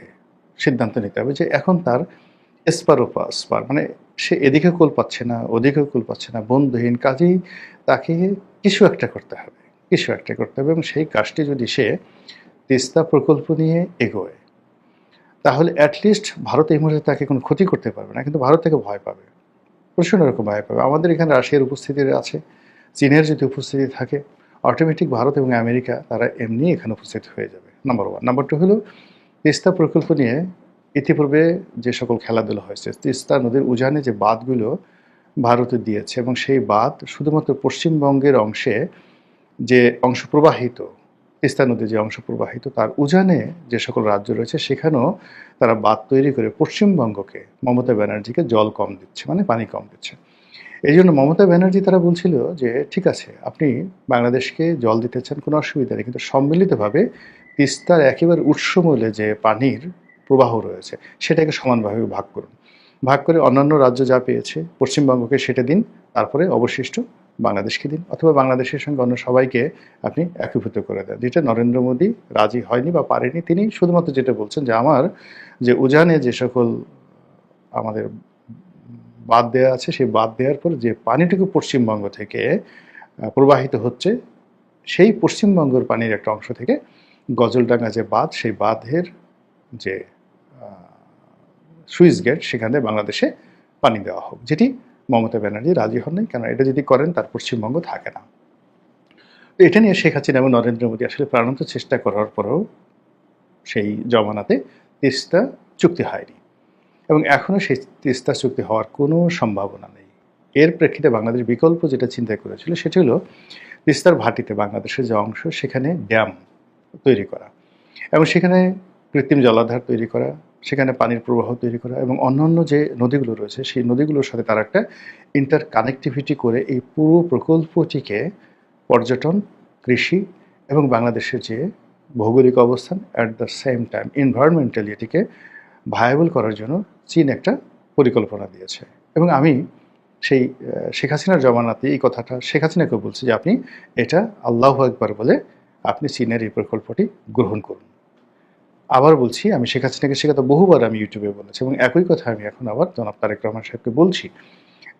সিদ্ধান্ত নিতে হবে যে এখন তার এসপার ওপার, মানে সে এদিকে কুল পাচ্ছে না, ওদিকেও কুল পাচ্ছে না, বন্ধুহীন, কাজেই তাকে কিছু একটা করতে হবে, কিছু একটা করতে হবে। এবং সেই কাজটি যদি সে তিস্তা প্রকল্প নিয়ে এগোয়, তাহলে অ্যাটলিস্ট ভারত এই মুহূর্তে তাকে কোনো ক্ষতি করতে পারবে না, কিন্তু ভারত থেকে ভয় পাবে। প্রচণ্ড রকম ভয় পাবে। আমাদের এখানে রাশিয়ার উপস্থিতি আছে, চীনের যদি উপস্থিতি থাকে, অটোমেটিক ভারত এবং আমেরিকা তারা এমনি এখানে উপস্থিত হয়ে যাবে। নাম্বার 1। নাম্বার 2 হলো তিস্তা প্রকল্প নিয়ে ইতিপূর্বে যে সকল খেলাধুলা হয়েছে, তিস্তা নদীর উজানে যে বাঁধগুলো ভারতে দিয়েছে এবং সেই বাঁধ শুধুমাত্র পশ্চিমবঙ্গের অংশে যে অংশ প্রবাহিত, তিস্তা নদীর যে অংশ প্রবাহিত তার উজানে যে সকল রাজ্য রয়েছে সেখানেও তারা বাঁধ তৈরি করে পশ্চিমবঙ্গকে, মমতা ব্যানার্জিকে জল কম দিচ্ছে, মানে পানি কম দিচ্ছে। এই জন্য মমতা ব্যানার্জি তারা বলছিল যে ঠিক আছে, আপনি বাংলাদেশকে জল দিতে চান, কোনো অসুবিধা নেই, কিন্তু সম্মিলিতভাবে তিস্তার একেবারে উৎসমূলে যে পানির প্রবাহ রয়েছে সেটাকে সমানভাবে ভাগ করুন। ভাগ করে অন্যান্য রাজ্য যা পেয়েছে পশ্চিমবঙ্গকে সেটা দিন, তারপরে অবশিষ্ট বাংলাদেশকে দিন, অথবা বাংলাদেশের সঙ্গে অন্য সবাইকে আপনি একীভূত করে দেন। যেটা নরেন্দ্র মোদী রাজি হয়নি বা পারেনি। তিনি শুধুমাত্র যেটা বলছেন যে আমার যে উজানে যে সকল আমাদের বাদ দেওয়া আছে, সেই বাদ দেওয়ার পর যে পানিটুকু পশ্চিমবঙ্গ থেকে প্রবাহিত হচ্ছে, সেই পশ্চিমবঙ্গের পানির একটা অংশ থেকে গজলডাঙ্গা যে বাঁধ, সেই বাঁধের যে সুইচ গেট সেখানে বাংলাদেশে পানি দেওয়া হোক, যেটি মমতা ব্যানার্জি রাজি হন নাই। কেন, এটা যদি করেন তার পশ্চিমবঙ্গ থাকে না। তো এটা নিয়ে শেখ হাসিনা এবং নরেন্দ্র মোদী আসলে প্রাণান্ত চেষ্টা করার পরেও সেই জমানাতে তিস্তা চুক্তি হয়নি এবং এখনও সেই তিস্তা চুক্তি হওয়ার কোনো সম্ভাবনা নেই। এর প্রেক্ষিতে বাংলাদেশ বিকল্প যেটা চিন্তা করেছিল সেটি হলো তিস্তার ভাটিতে বাংলাদেশের যে অংশ সেখানে ড্যাম তৈরি করা এবং সেখানে কৃত্রিম জলাধার তৈরি করা, সেখানে পানির প্রবাহ তৈরি করা এবং অন্যান্য যে নদীগুলো রয়েছে সেই নদীগুলোর সাথে তার একটা ইন্টার কানেক্টিভিটি করে এই পুরো প্রকল্পটিকে পর্যটন, কৃষি এবং বাংলাদেশের যে ভৌগোলিক অবস্থান at the same time environmentally এটিকে ভায়াবল করার জন্য চীন একটা পরিকল্পনা দিয়েছে। এবং আমি সেই শেখ হাসিনার জমানাতে এই কথাটা শেখ হাসিনাকে বলছি যে আপনি এটা আল্লাহু আকবার বলে আপনি চীনের এই প্রকল্পটি গ্রহণ করুন। আবার বলছি, আমি শেখ হাসিনাকে সে কথা বহুবার আমি ইউটিউবে বলেছি এবং একই কথা আমি এখন আবার জনাব তারেক রহমান সাহেবকে বলছি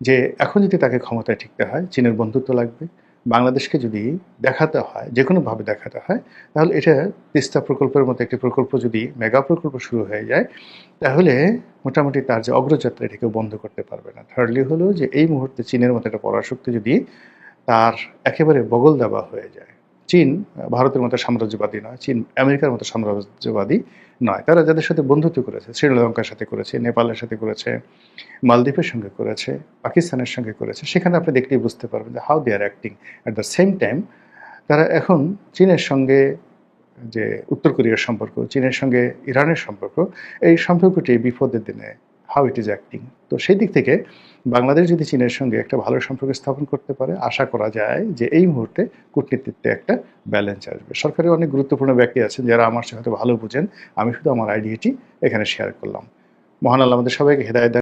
যে এখন যদি তাকে ক্ষমতায় টিকতে হয় চীনের বন্ধুত্ব লাগবে। বাংলাদেশকে যদি দেখাতে হয়, যে কোনোভাবে দেখাতে হয়, তাহলে এটা তিস্তা প্রকল্পের মতো একটি প্রকল্প যদি মেগা প্রকল্প শুরু হয়ে যায় তাহলে মোটামুটি তার যে অগ্রযাত্রা এটাকে বন্ধ করতে পারবে না। থার্ডলি হলো যে এই মুহূর্তে চীনের মতো একটা পরাশক্তি যদি তার একেবারে বগল দাবা হয়ে যায়, চীন ভারতের মতো সাম্রাজ্যবাদী নয়, চীন আমেরিকার মতো সাম্রাজ্যবাদী নয়, তারা যাদের সাথে বন্ধুত্ব করেছে, শ্রীলঙ্কার সাথে করেছে, নেপালের সাথে করেছে, মালদ্বীপের সঙ্গে করেছে, পাকিস্তানের সঙ্গে করেছে, সেখানে আপনি দেখলেই বুঝতে পারবেন যে how they are acting. At the same time তারা এখন চীনের সঙ্গে যে উত্তর কোরিয়ার সম্পর্ক, চীনের সঙ্গে ইরানের সম্পর্ক, এই সম্পর্কটি বিপদের দিনে হাউ ইট ইজ অ্যাক্টিং। তো সেই দিক থেকে বাংলাদেশ যদি চীনের সঙ্গে একটা ভালো সম্পর্ক স্থাপন করতে পারে, আশা করা যায় যে এই মুহূর্তে কূটনীতিতে একটা ব্যালেন্স আসবে। সরকারের অনেক গুরুত্বপূর্ণ ব্যক্তি আছেন যারা আমার সাথে ভালো বুঝেন, আমি শুধু আমার আইডিয়াটি এখানে শেয়ার করলাম। মহান আল্লাহ আমাদের সবাইকে হেদায়েত